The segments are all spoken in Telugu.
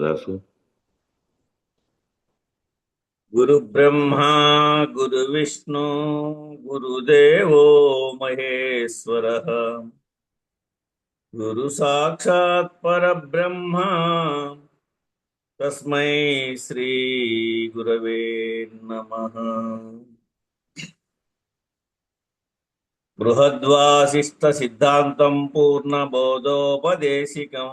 దాసు గురు బ్రహ్మా గురు విష్ణు గురుదేవో మహేశ్వర గురు సాక్షాత్ పరబ్రహ్మ తస్మై శ్రీ గురవే నమః. బృహద్వాసిష్ట సిద్ధాంతం పూర్ణబోధోపదేశికం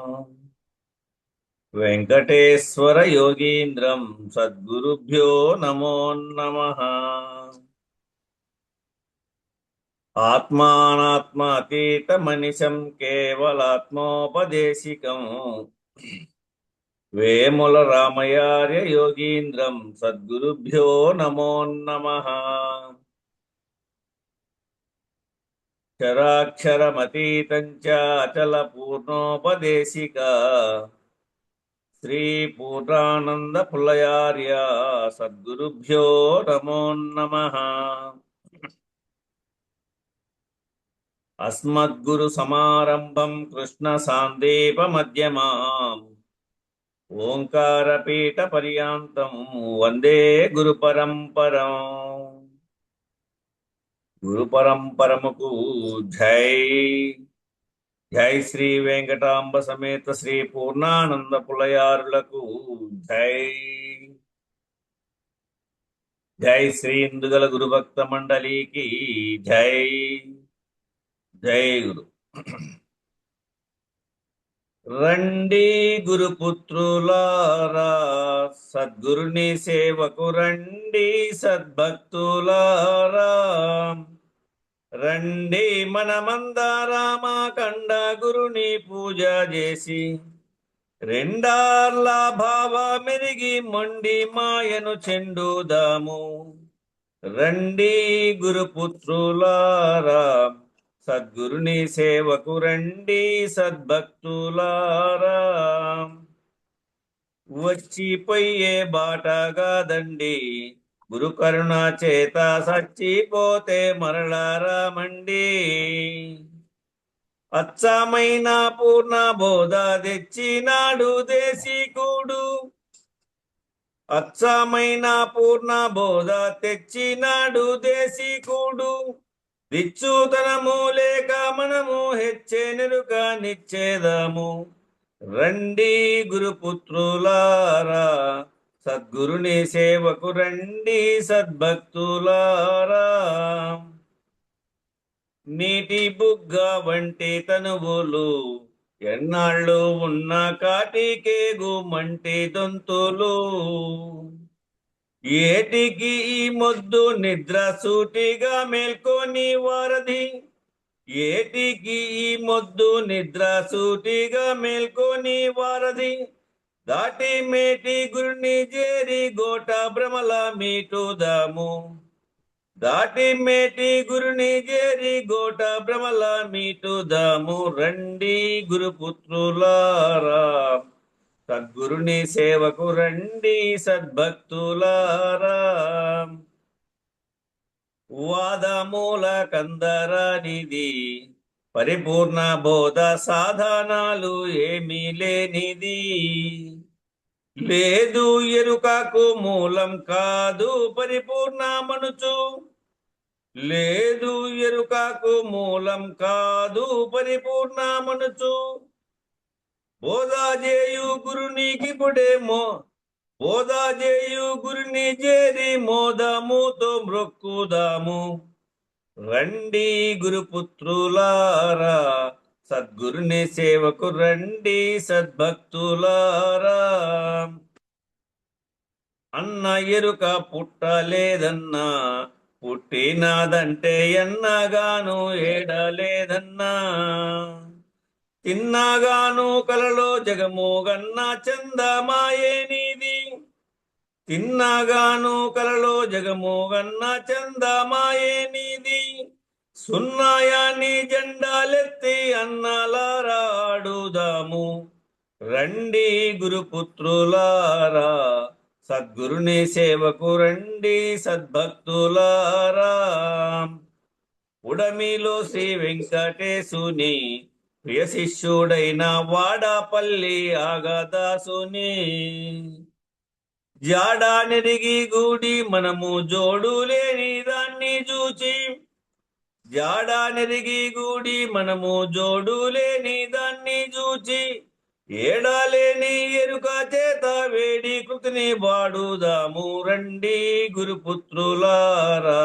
వెంకటేశ్వర యోగీంద్రం సద్గురుభ్యో నమో నమః. ఆత్మానాత్మాతీతమనిశం కేవలాత్మోపదేశికం వేముల రామయార్య యోగీంద్రం సద్గురుభ్యో నమో నమః. చరాక్షరమతీతం చ అచల పూర్ణోపదేశిక శ్రీ పూర్ణానంద పుల్లయార్య సద్గురుభ్యో నమో నమః. అస్మద్గురు సమారంభం కృష్ణ సాందీప మధ్యమాం ఓంకారపీఠ పర్యాంతం వందే గురు పరంపరం. గురు పరంపరముకు జై. జై శ్రీ వెంకటాంబ సమేత శ్రీ పూర్ణానంద పులయారులకు జై. జై శ్రీ ఇందుగల గురుభక్త మండలికి జై. జై గురు. రండి గురుపుత్రులారా సద్గురుని సేవకు రండి సద్భక్తులారా. రండి మనమందారామా కండ గురుని పూజ చేసి రెండార్ల భావ మెరిగి మొండి మాయను చెండుదాము. రండి గురుపుత్రులారా సద్గురుని సేవకు రండి సద్భక్తులారా. వచ్చిపోయే బాటగాదండి గురు కరుణ చేత సచ్చిపోతే మరలారామండి. అచ్చమైన పూర్ణ బోధ తెచ్చినాడు దేశికుడు. అచ్చమైన పూర్ణ బోధ తెచ్చినాడు దేశికుడు. దిచ్చుతనము లేక మనము హెచ్చెనెరుక నిచ్చేదము. రండి గురుపుత్రులారా సద్గురుని సేవకు రండి సద్భక్తులారా. నీటి బుగ్గ వంటి తనువులు ఎన్నాళ్ళు ఉన్న కాటికేగు మంటి దొంతులు. ఏటికి ఈ మొద్దు నిద్ర సూటిగా మేల్కొని వారధి. ఏటికి ఈ మొద్దు నిద్ర సూటిగా మేల్కొని వారధి. దాటి మేటి గురుని చేరి గోట భ్రమల మీటుదాము. దాటి మేటి గురుని చేరి గోట భ్రమల మీటుదాము. రండి గురుపుత్రులారా సద్గురుని సేవకు రండి సద్భక్తులారా. వాదమూల కందరానిది పరిపూర్ణ బోధ సాధనాలు ఏమీ లేనిది. లేదు ఎరుకకు మూలం కాదు పరిపూర్ణ మనుచు. లేదు ఎరుకకు మూలం కాదు పరిపూర్ణ మనుచు. బోధా చేయు గురునికి పుడేమో బోధా చేయు గురుని చేరి మోదముతో మ్రొక్కుదాము. రండి గురుపుత్రులారా సద్గురుని సేవకు రండి సద్భక్తులారా. అన్న ఎరుక పుట్టలేదన్నా పుట్టినాదంటే ఎన్నగాను ఏడలేదన్నా. తిన్నాగాను కలలో జగమోగన్న చందమాయే నీది. తిన్నాగాను కలలో జగమోగన్న చందమాయే నీది. సున్నాయాన్ని జెండాలెత్తి అన్నలారాడుదాము. రండి గురుపుత్రులారా సద్గురుని సేవకు రండి సద్భక్తులారా. ఉడమిలో శ్రీ వెంకటేశుని ప్రియ శిష్యుడైన వాడాపల్లి ఆగదాసుని జాడా నెరిగి గూడి మనము జోడు లేని దాన్ని చూచి జాడా నెరిగి గూడి మనము జోడు లేని దాన్ని చూచి ఏడాలేని ఎరుక చేత వేడి కృతిని వాడుదాము రండి గురుపుత్రులారా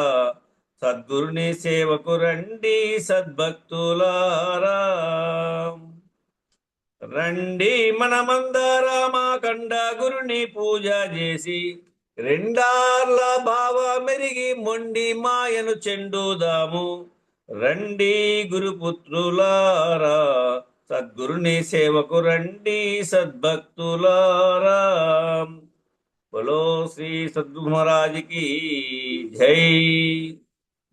సద్గురుని సేవకు రండి సద్భక్తులారా రండి మనమందరమా కండ గురుని పూజ చేసి రెండార్ల భావ మెరిగి మొండి మాయను చెండుదాము రండి గురుపుత్రులారా సద్గురుని సేవకు రండి సద్భక్తులారా బలో శ్రీ సద్గురు మహారాజుకి జై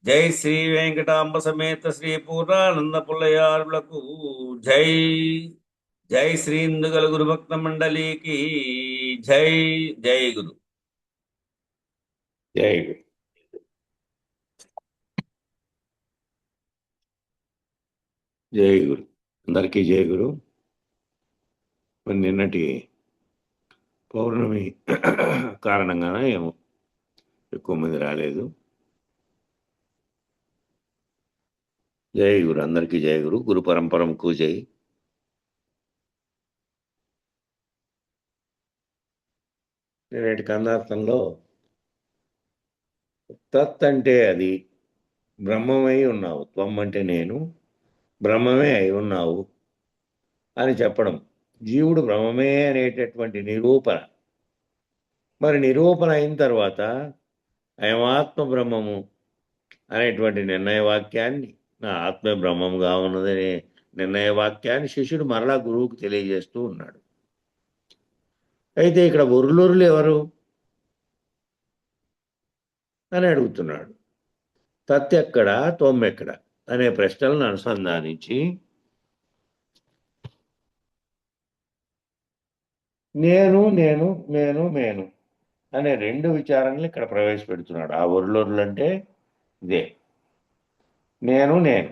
జై శ్రీ వెంకటాంబ సమేత శ్రీ పూర్ణానంద పుల్లయారులకు జై జై శ్రీ ఇందుగల గురు భక్త మండలికి జై జై గురు జై గురు. జై గురు. అందరికీ జై గురు. మరి నిన్నటి పౌర్ణమి కారణంగానే ఏమో ఎక్కువ మంది రాలేదు. జై గురు. అందరికీ జై గురు. గురు పరంపరంకు జై. నేటి కందార్థంలో తత్ అంటే అది, బ్రహ్మమై ఉన్నావు, త్వం అంటే నేను, బ్రహ్మమే అయి ఉన్నావు అని చెప్పడం. జీవుడు బ్రహ్మమే అనేటటువంటి నిరూపణ. మరి నిరూపణ అయిన తర్వాత అయమాత్మ బ్రహ్మము అనేటువంటి నిర్ణయ వాక్యాన్ని, నా ఆత్మ బ్రహ్మముగా ఉన్నదనే నిర్ణయ వాక్యాన్ని శిష్యుడు మరలా గురువుకు తెలియజేస్తూ ఉన్నాడు. అయితే ఇక్కడ ఒరులొరులు ఎవరు అని అడుగుతున్నాడు. తత్ ఎక్కడ, త్వం ఎక్కడ అనే ప్రశ్నలను అనుసంధానించి నేను నేను నేను నేను అనే రెండు విచారణలు ఇక్కడ ప్రవేశపెడుతున్నాడు. ఆ ఒరులొరులు అంటే ఇదే, నేను నేను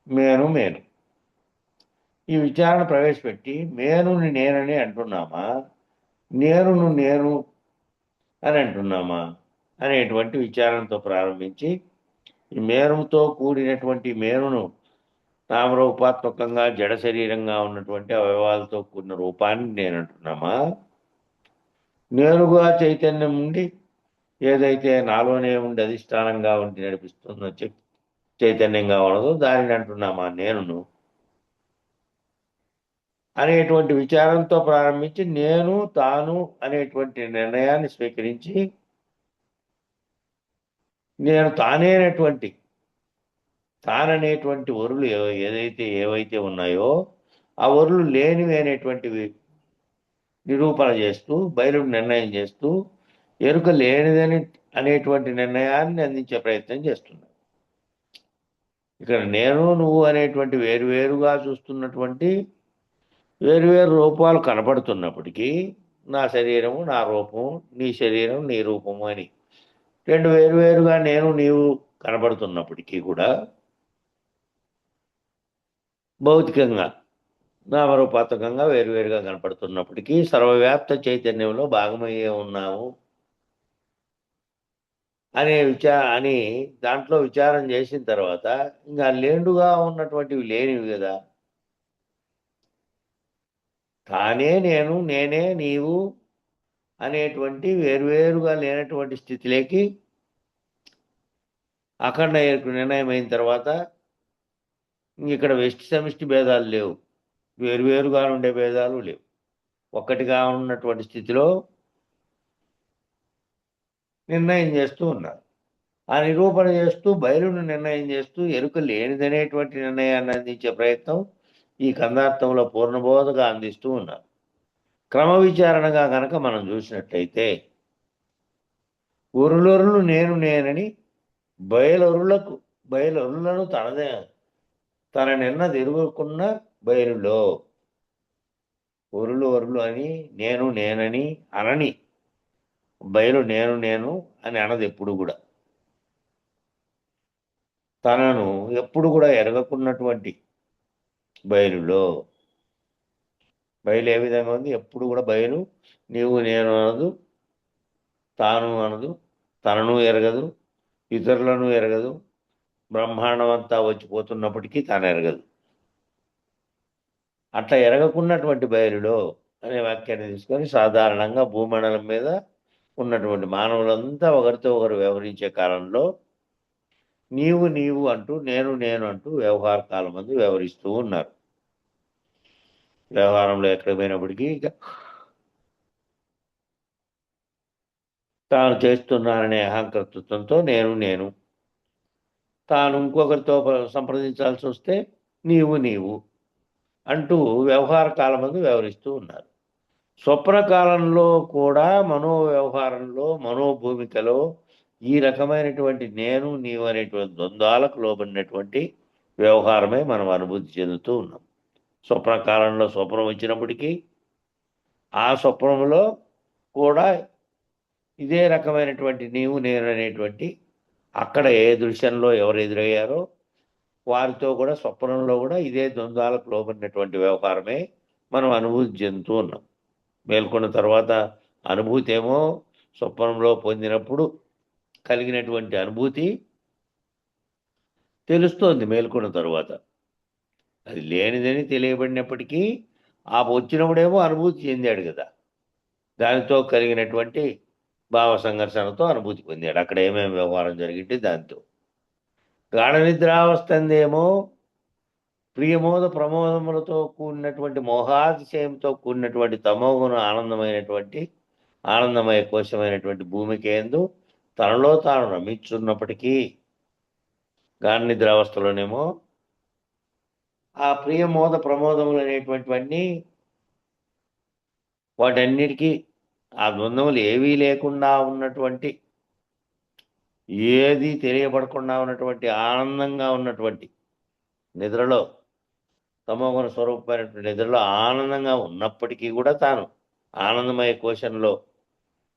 మేను మేను. ఈ విచారణ ప్రవేశపెట్టి మేనుని నేనని అంటున్నామా, నేనును నేను అని అంటున్నామా అనేటువంటి విచారణతో ప్రారంభించి, ఈ మేనుతో కూడినటువంటి మేనును నామరూపాత్మకంగా జడ శరీరంగా ఉన్నటువంటి అవయవాలతో కూడిన రూపాన్ని నేను అంటున్నామా, నేనుగా చైతన్యం ఉండి ఏదైతే నాలోనే ఉండి అధిష్టానంగా ఉండి నడిపిస్తుందో చైతన్యంగా ఉన్నదో దానిని అంటున్నామా నేనును అనేటువంటి విచారంతో ప్రారంభించి నేను తాను అనేటువంటి నిర్ణయాన్ని స్వీకరించి, నేను తానేనటువంటి తాననేటువంటి వరులు ఏవైతే ఉన్నాయో ఆ వరులు లేనివి అనేటువంటివి నిరూపణ చేస్తూ, బయలు నిర్ణయం చేస్తూ, ఎరుక లేనిదని అనేటువంటి నిర్ణయాన్ని అందించే ప్రయత్నం చేస్తున్నాడు. ఇక్కడ నేను నువ్వు అనేటువంటి వేరువేరుగా చూస్తున్నటువంటి వేరువేరు రూపాలు కనపడుతున్నప్పటికీ, నా శరీరము నా రూపము, నీ శరీరం నీ రూపము అని రెండు వేరువేరుగా నేను నీవు కనపడుతున్నప్పటికీ కూడా భౌతికంగా నామరూపాత్మకంగా వేరువేరుగా కనపడుతున్నప్పటికీ సర్వవ్యాప్త చైతన్యంలో భాగమయ్యే ఉన్నాము అని దాంట్లో విచారం చేసిన తర్వాత ఇంకా లేండుగా ఉన్నటువంటివి లేనివి కదా, తానే నేను నేనే నీవు అనేటువంటి వేరువేరుగా లేనటువంటి స్థితిలోకి అఖండ నిర్ణయం అయిన తర్వాత ఇక్కడ వ్యష్టి సమిష్టి భేదాలు లేవు, వేరువేరుగా ఉండే భేదాలు లేవు, ఒక్కటిగా ఉన్నటువంటి స్థితిలో నిర్ణయం చేస్తూ ఉన్నారు. ఆ నిరూపణ చేస్తూ, బయలును నిర్ణయం చేస్తూ, ఎరుక లేనిదనేటువంటి నిర్ణయాన్ని అందించే ప్రయత్నం ఈ కందార్థంలో పూర్ణబోధగా అందిస్తూ ఉన్నారు. క్రమ విచారణగా కనుక మనం చూసినట్లయితే ఒరులొరులు నేను నేనని బయలొరులను తన నిన్న తిరుగుకున్న బయలులో ఒరులు అని నేను నేనని అనని బయలు నేను నేను అని అనదు. ఎప్పుడు కూడా తనను ఎప్పుడు కూడా ఎరగకున్నటువంటి బయలులో. బయలు ఏ విధంగా ఉంది? ఎప్పుడు కూడా బయలు నీవు నేను అనదు, తాను అనదు, తనను ఎరగదు, ఇతరులను ఎరగదు, బ్రహ్మాండం అంతా వచ్చిపోతున్నప్పటికీ తాను ఎరగదు. అట్లా ఎరగకున్నటువంటి బయలులో అనే వాక్యాన్ని తీసుకొని సాధారణంగా భూమండలం మీద ఉన్నటువంటి మానవులంతా ఒకరితో ఒకరు వ్యవహరించే కాలంలో నీవు నీవు అంటూ, నేను నేను అంటూ వ్యవహార కాలం మంది వ్యవహరిస్తూ ఉన్నారు. వ్యవహారంలో ఎక్కడ పోయినప్పటికీ ఇక తాను చేస్తున్నాననే అహంకర్తృత్వంతో నేను నేను, తాను ఇంకొకరితో సంప్రదించాల్సి వస్తే నీవు నీవు అంటూ వ్యవహార కాలం మంది వ్యవహరిస్తూ ఉన్నారు. స్వప్న కాలంలో కూడా మనోవ్యవహారంలో, మనోభూమికలో ఈ రకమైనటువంటి నేను నీవు అనేటువంటి ద్వంద్వాలకు లోబడినటువంటి వ్యవహారమే మనం అనుభూతి చెందుతూ ఉన్నాం. స్వప్న కాలంలో స్వప్నం వచ్చినప్పటికీ ఆ స్వప్నంలో కూడా ఇదే రకమైనటువంటి నీవు నేను అనేటువంటి అక్కడ ఏ దృశ్యంలో ఎవరు ఎదురయ్యారో వారితో కూడా స్వప్నంలో కూడా ఇదే ద్వంద్వాలకు లోబడినటువంటి వ్యవహారమే మనం అనుభూతి చెందుతూ ఉన్నాం. మేల్కొన్న తర్వాత అనుభూతి ఏమో స్వప్నంలో పొందినప్పుడు కలిగినటువంటి అనుభూతి తెలుస్తోంది మేల్కొన్న తరువాత. అది లేనిదని తెలియబడినప్పటికీ ఆ వచ్చినప్పుడేమో అనుభూతి చెందాడు కదా, దానితో కలిగినటువంటి భావ సంఘర్షణతో అనుభూతి పొందాడు. అక్కడ ఏమేమి వ్యవహారం జరిగింది దాంతో. గాఢ నిద్రావస్థ అందేమో ప్రియమోద ప్రమోదములతో కూడినటువంటి మోహాతిశయంతో కూడినటువంటి తమోగుణ ఆనందమైనటువంటి ఆనందమయ కోశమైనటువంటి భూమికి ఎందు తనలో తాను రమించున్నప్పటికీ గాఢ నిద్రావస్థలోనేమో ఆ ప్రియమోద ప్రమోదములు అనేటువంటివన్నీ వాటన్నిటికీ ఆ ద్వంద్వములు ఏవీ లేకుండా ఉన్నటువంటి, ఏది తెలియబడకుండా ఉన్నటువంటి ఆనందంగా ఉన్నటువంటి నిద్రలో, తమోగుణ స్వరూపమైనటువంటి నిద్రలో ఆనందంగా ఉన్నప్పటికీ కూడా తాను ఆనందమయ కోశంలో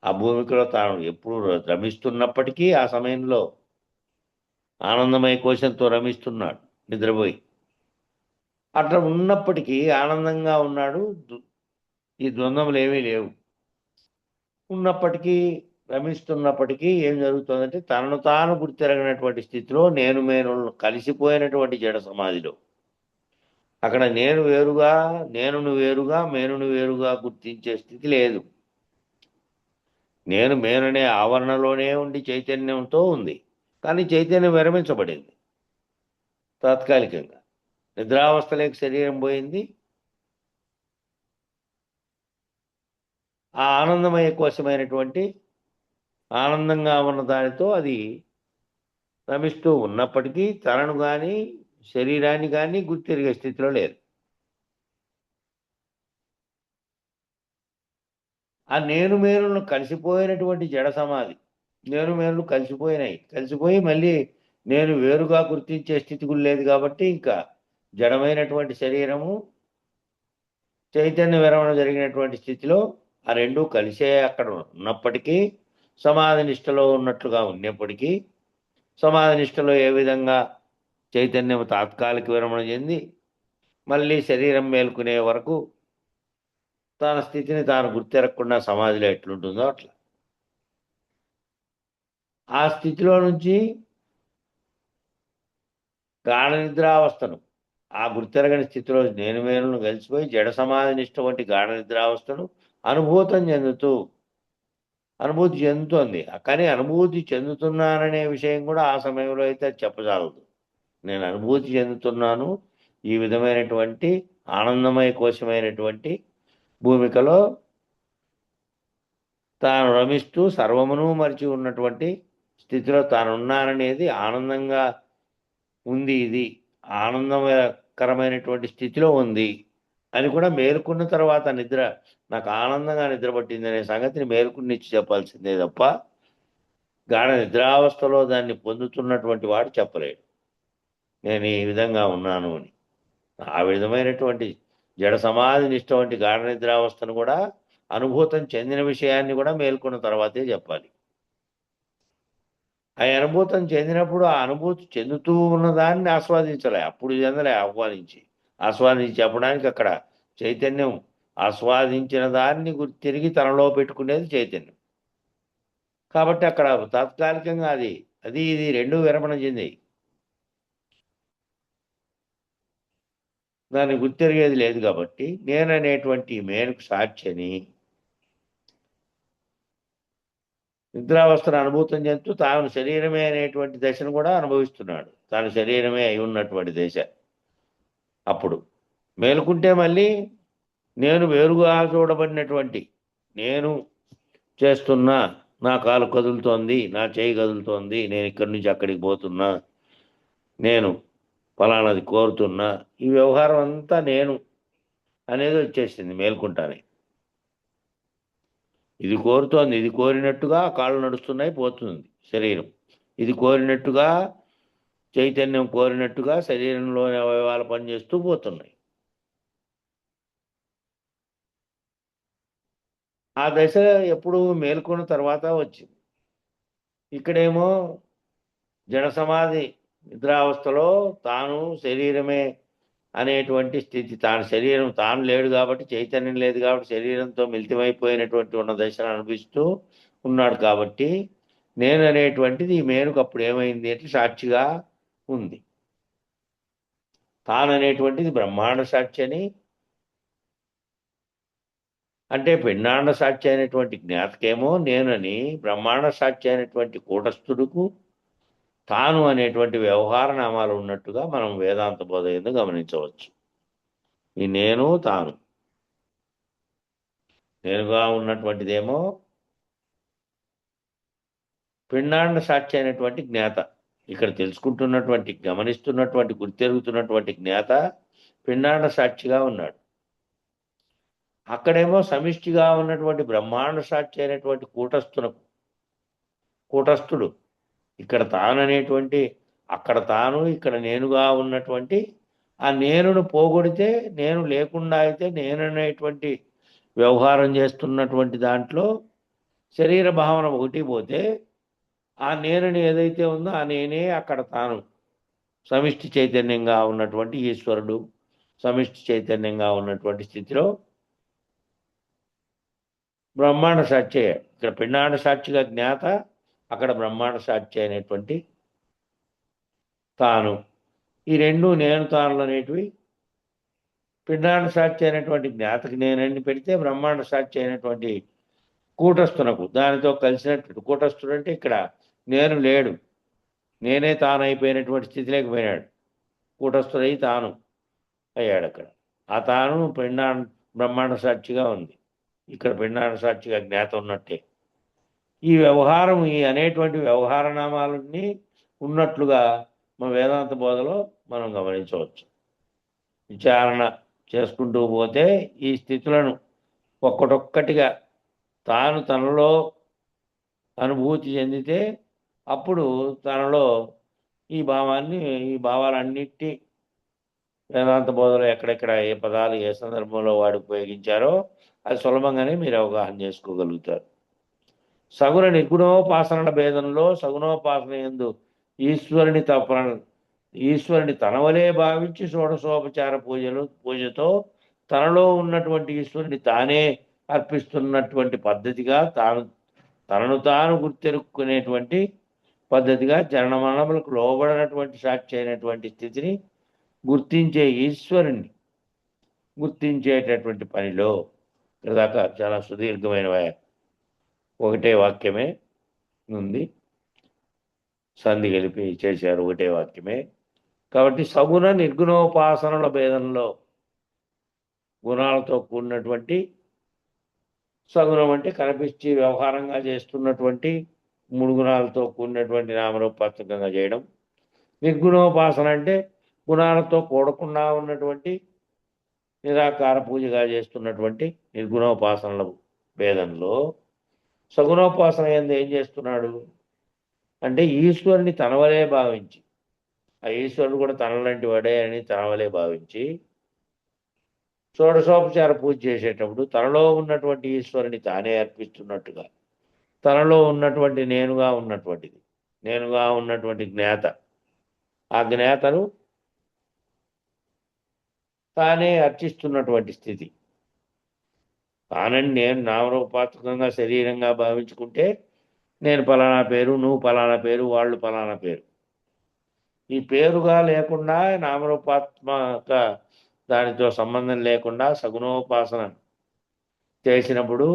ఆ భూమికలో తాను ఎప్పుడు రమిస్తున్నప్పటికీ ఆ సమయంలో ఆనందమయ కోశంతో రమిస్తున్నాడు నిద్రపోయి. అట్లా ఉన్నప్పటికీ ఆనందంగా ఉన్నాడు. ఈ ద్వంద్వములు ఏమీ లేవు. ఉన్నప్పటికీ రమిస్తున్నప్పటికీ ఏం జరుగుతుందంటే తనను తాను గుర్తిరగినటువంటి స్థితిలో నేను కలిసిపోయినటువంటి జడ సమాధిలో అక్కడ నేను వేరుగా, నేనును వేరుగా, మేనును వేరుగా గుర్తించే స్థితి లేదు. నేను మేననే ఆవరణలోనే ఉండి చైతన్యంతో ఉంది, కానీ చైతన్యం విరమించబడింది తాత్కాలికంగా. నిద్రావస్థలోకి శరీరం పోయింది. ఆ ఆనందమయ కోశమైనటువంటి ఆనందంగా ఉన్న దానితో అది రమిస్తూ ఉన్నప్పటికీ తనను కానీ శరీరాన్ని కానీ గుర్తిరిగే స్థితిలో లేదు. ఆ నేను మేరులను కలిసిపోయినటువంటి జడ సమాధి, నేను మేరులు కలిసిపోయినాయి. కలిసిపోయి మళ్ళీ నేను వేరుగా గుర్తించే స్థితి కూడా లేదు కాబట్టి ఇంకా జడమైనటువంటి శరీరము, చైతన్య విరమణ జరిగినటువంటి స్థితిలో ఆ రెండూ కలిసే అక్కడ ఉన్నప్పటికీ, సమాధి నిష్టలో ఉన్నట్లుగా ఉన్నప్పటికీ, సమాధి నిష్టలో ఏ విధంగా చైతన్యం తాత్కాలిక విరమణ చెంది మళ్ళీ శరీరం మేల్కొనే వరకు తన స్థితిని తాను గుర్తెరగకుండా సమాధిలో ఎట్లుంటుందో అట్లా ఆ స్థితిలో నుంచి గాఢ నిద్రావస్థను, ఆ గుర్తెరగని స్థితిలో నేను మేలును కలిసిపోయి జడ సమాధి నిష్ట వంటి గాఢ నిద్రావస్థను అనుభూతి చెందుతోంది. కానీ అనుభూతి చెందుతున్నాననే విషయం కూడా ఆ సమయంలో అయితే చెప్పజాలదు. నేను అనుభూతి చెందుతున్నాను ఈ విధమైనటువంటి ఆనందమయ కోశమైనటువంటి భూమికలో తాను రమిస్తూ సర్వమును మరిచి ఉన్నటువంటి స్థితిలో తానున్నాననేది ఆనందంగా ఉంది, ఇది ఆనందకరమైనటువంటి స్థితిలో ఉంది అని కూడా మేలుకున్న తర్వాత నిద్ర నాకు ఆనందంగా నిద్ర పట్టింది అనే సంగతిని మేలుకునిచ్చి చెప్పాల్సిందే తప్ప గాఢ నిద్రావస్థలో దాన్ని పొందుతున్నటువంటి వాడు చెప్పలేడు నేను ఈ విధంగా ఉన్నాను అని. ఆ విధమైనటువంటి జడ సమాధి నిష్ట వంటి గాఢ నిద్రావస్థను కూడా అనుభూతం చెందిన విషయాన్ని కూడా మేల్కొన్న తర్వాతే చెప్పాలి. ఆ అనుభూతం చెందినప్పుడు ఆ అనుభూతి చెందుతూ ఉన్నదాన్ని ఆస్వాదించలే, అప్పుడు చెందలే ఆహ్వానించి ఆస్వాదించి చెప్పడానికి అక్కడ చైతన్యం ఆస్వాదించిన దాన్ని తిరిగి తనలో పెట్టుకునేది చైతన్యం. కాబట్టి అక్కడ తాత్కాలికంగా అది అది ఇది రెండు విరమణ చెందాయి. దాన్ని గుర్తెరిగేది లేదు కాబట్టి నేననేటువంటి మేలుకు సాక్షిని నిద్రావస్థను అనుభూతం చెందుతూ తాను శరీరమే అనేటువంటి దశను కూడా అనుభవిస్తున్నాడు. తాను శరీరమే అయి ఉన్నటువంటి దశ. అప్పుడు మేలుకుంటే మళ్ళీ నేను వేరుగా చూడబడినటువంటి నేను చేస్తున్నా, నా కాలు కదులుతోంది, నా చేయి కదులుతోంది, నేను ఇక్కడి నుంచి అక్కడికి పోతున్నా, నేను ఫలానాది కోరుతున్నా, ఈ వ్యవహారం అంతా నేను అనేది వచ్చేసింది మేల్కుంటానే. ఇది కోరుతోంది, ఇది కోరినట్టుగా కాళ్ళు నడుస్తున్నాయి, పోతుంది శరీరం. ఇది కోరినట్టుగా చైతన్యం కోరినట్టుగా శరీరంలోని అవయవాలు పనిచేస్తూ పోతున్నాయి. ఆ దశ ఎప్పుడు మేల్కొన్న తర్వాత వచ్చింది. ఇక్కడేమో జడ సమాధి నిద్రావస్థలో తాను శరీరమే అనేటువంటి స్థితి, తాను శరీరం తాను లేడు కాబట్టి, చైతన్యం లేదు కాబట్టి, శరీరంతో మిళితమైపోయినటువంటి ఉన్న దశను అనిపిస్తూ ఉన్నాడు కాబట్టి నేను అనేటువంటిది ఈ మేనుకు అప్పుడు ఏమైంది అంటే సాక్షిగా ఉంది. తాను అనేటువంటిది బ్రహ్మాండ సాక్షి అని, అంటే పిండాండ సాక్షి అయినటువంటి జ్ఞాతకేమో నేనని, బ్రహ్మాండ సాక్షి అయినటువంటి కూటస్థుడుకు తాను అనేటువంటి వ్యవహార నామాలు ఉన్నట్టుగా మనం వేదాంత బోధ యందు గమనించవచ్చు. ఈ నేను తాను నేనుగా ఉన్నటువంటిదేమో పిండాండ సాక్షి అయినటువంటి జ్ఞాత. ఇక్కడ తెలుసుకుంటున్నటువంటి, గమనిస్తున్నటువంటి, గుర్తెరుగుతున్నటువంటి జ్ఞాత పిండాండ సాక్షిగా ఉన్నాడు. అక్కడేమో సమిష్టిగా ఉన్నటువంటి బ్రహ్మాండ సాక్షి అయినటువంటి కూటస్థుడు. ఇక్కడ తాననేటువంటి, అక్కడ తాను, ఇక్కడ నేనుగా ఉన్నటువంటి ఆ నేనును పోగొడితే, నేను లేకుండా అయితే నేననేటువంటి వ్యవహారం చేస్తున్నటువంటి దాంట్లో శరీర భావన ఒకటి పోతే ఆ నేనని ఏదైతే ఉందో ఆ నేనే అక్కడ తాను సమిష్టి చైతన్యంగా ఉన్నటువంటి ఈశ్వరుడు, సమిష్టి చైతన్యంగా ఉన్నటువంటి స్థితిలో బ్రహ్మాండ సాక్షి. ఇక్కడ పిండాండ సాక్షిగా జ్ఞాత, అక్కడ బ్రహ్మాండ సాక్షి అయినటువంటి తాను. ఈ రెండు నేను తానులు అనేటివి పిండాండ సాక్షి అయినటువంటి జ్ఞాతకి నేనని పెడితే, బ్రహ్మాండ సాక్షి అయినటువంటి కూటస్థునకు దానితో కలిసినట్టు. కూటస్థుడు అంటే ఇక్కడ నేను లేడు, నేనే తాను అయిపోయినటువంటి స్థితిలోకి పోయినాడు. కూటస్థుడై తాను అయ్యాడు అక్కడ. ఆ తాను బ్రహ్మాండ సాక్షిగా ఉంది. ఇక్కడ పిండాండ సాక్షిగా జ్ఞాత ఉన్నట్టే. ఈ వ్యవహారం, ఈ అనేటువంటి వ్యవహార నామాలన్నీ ఉన్నట్లుగా మన వేదాంత బోధలో మనం గమనించవచ్చు. విచారణ చేసుకుంటూ పోతే ఈ స్థితులను ఒక్కటొక్కటిగా తాను తనలో అనుభూతి చెందితే అప్పుడు తనలో ఈ భావాలన్నిటి వేదాంత బోధలో ఎక్కడెక్కడ ఏ పదాలు ఏ సందర్భంలో వాడు ఉపయోగించారో అది సులభంగానే మీరు అవగాహన చేసుకోగలుగుతారు. సగుణ నిర్గుణోపాసనల భేదంలో సగుణోపాసన యందు ఈశ్వరుని తనవలే భావించి షోడశోపచార పూజతో తనలో ఉన్నటువంటి ఈశ్వరుని తానే అర్పిస్తున్నటువంటి పద్ధతిగా, తనను తాను గుర్తెరుక్కునేటువంటి పద్ధతిగా, జనన మరణములకు లోబడినటువంటి సాక్షి అయినటువంటి స్థితిని గుర్తించే ఈశ్వరుని గుర్తించేటటువంటి పనిలో దాకా చాలా సుదీర్ఘమైన ఒకటే వాక్యమే ఉంది, సంధి కలిపి చేశారు ఒకటే వాక్యమే. కాబట్టి సగుణ నిర్గుణోపాసనల భేదంలో గుణాలతో కూడినటువంటి, సగుణం అంటే కనిపించి వ్యవహారంగా చేస్తున్నటువంటి 3 గుణాలతో కూడినటువంటి నామరూపాత్మకంగా చేయడం. నిర్గుణోపాసన అంటే గుణాలతో కూడకుండా ఉన్నటువంటి నిరాకార పూజగా చేస్తున్నటువంటి నిర్గుణోపాసనల భేదంలో సగుణోపాసన యందు ఏం చేస్తున్నాడు అంటే ఈశ్వరుని తనవలే భావించి, ఆ ఈశ్వరుడు కూడా తనలాంటి వాడే అని తనవలే భావించి షోడశోపచార పూజ చేసేటప్పుడు తనలో ఉన్నటువంటి ఈశ్వరుని తానే అర్పిస్తున్నట్టుగా, తనలో ఉన్నటువంటి నేనుగా ఉన్నటువంటి జ్ఞాత, ఆ జ్ఞాతను తానే అర్చిస్తున్నటువంటి స్థితి. తానని నేను నామరూపాత్మకంగా శరీరంగా భావించుకుంటే నేను పలానా పేరు, నువ్వు పలానా పేరు, వాళ్ళు పలానా పేరు. ఈ పేరుగా లేకుండా నామరూపాత్మక దానితో సంబంధం లేకుండా సగుణోపాసన చేసినప్పుడు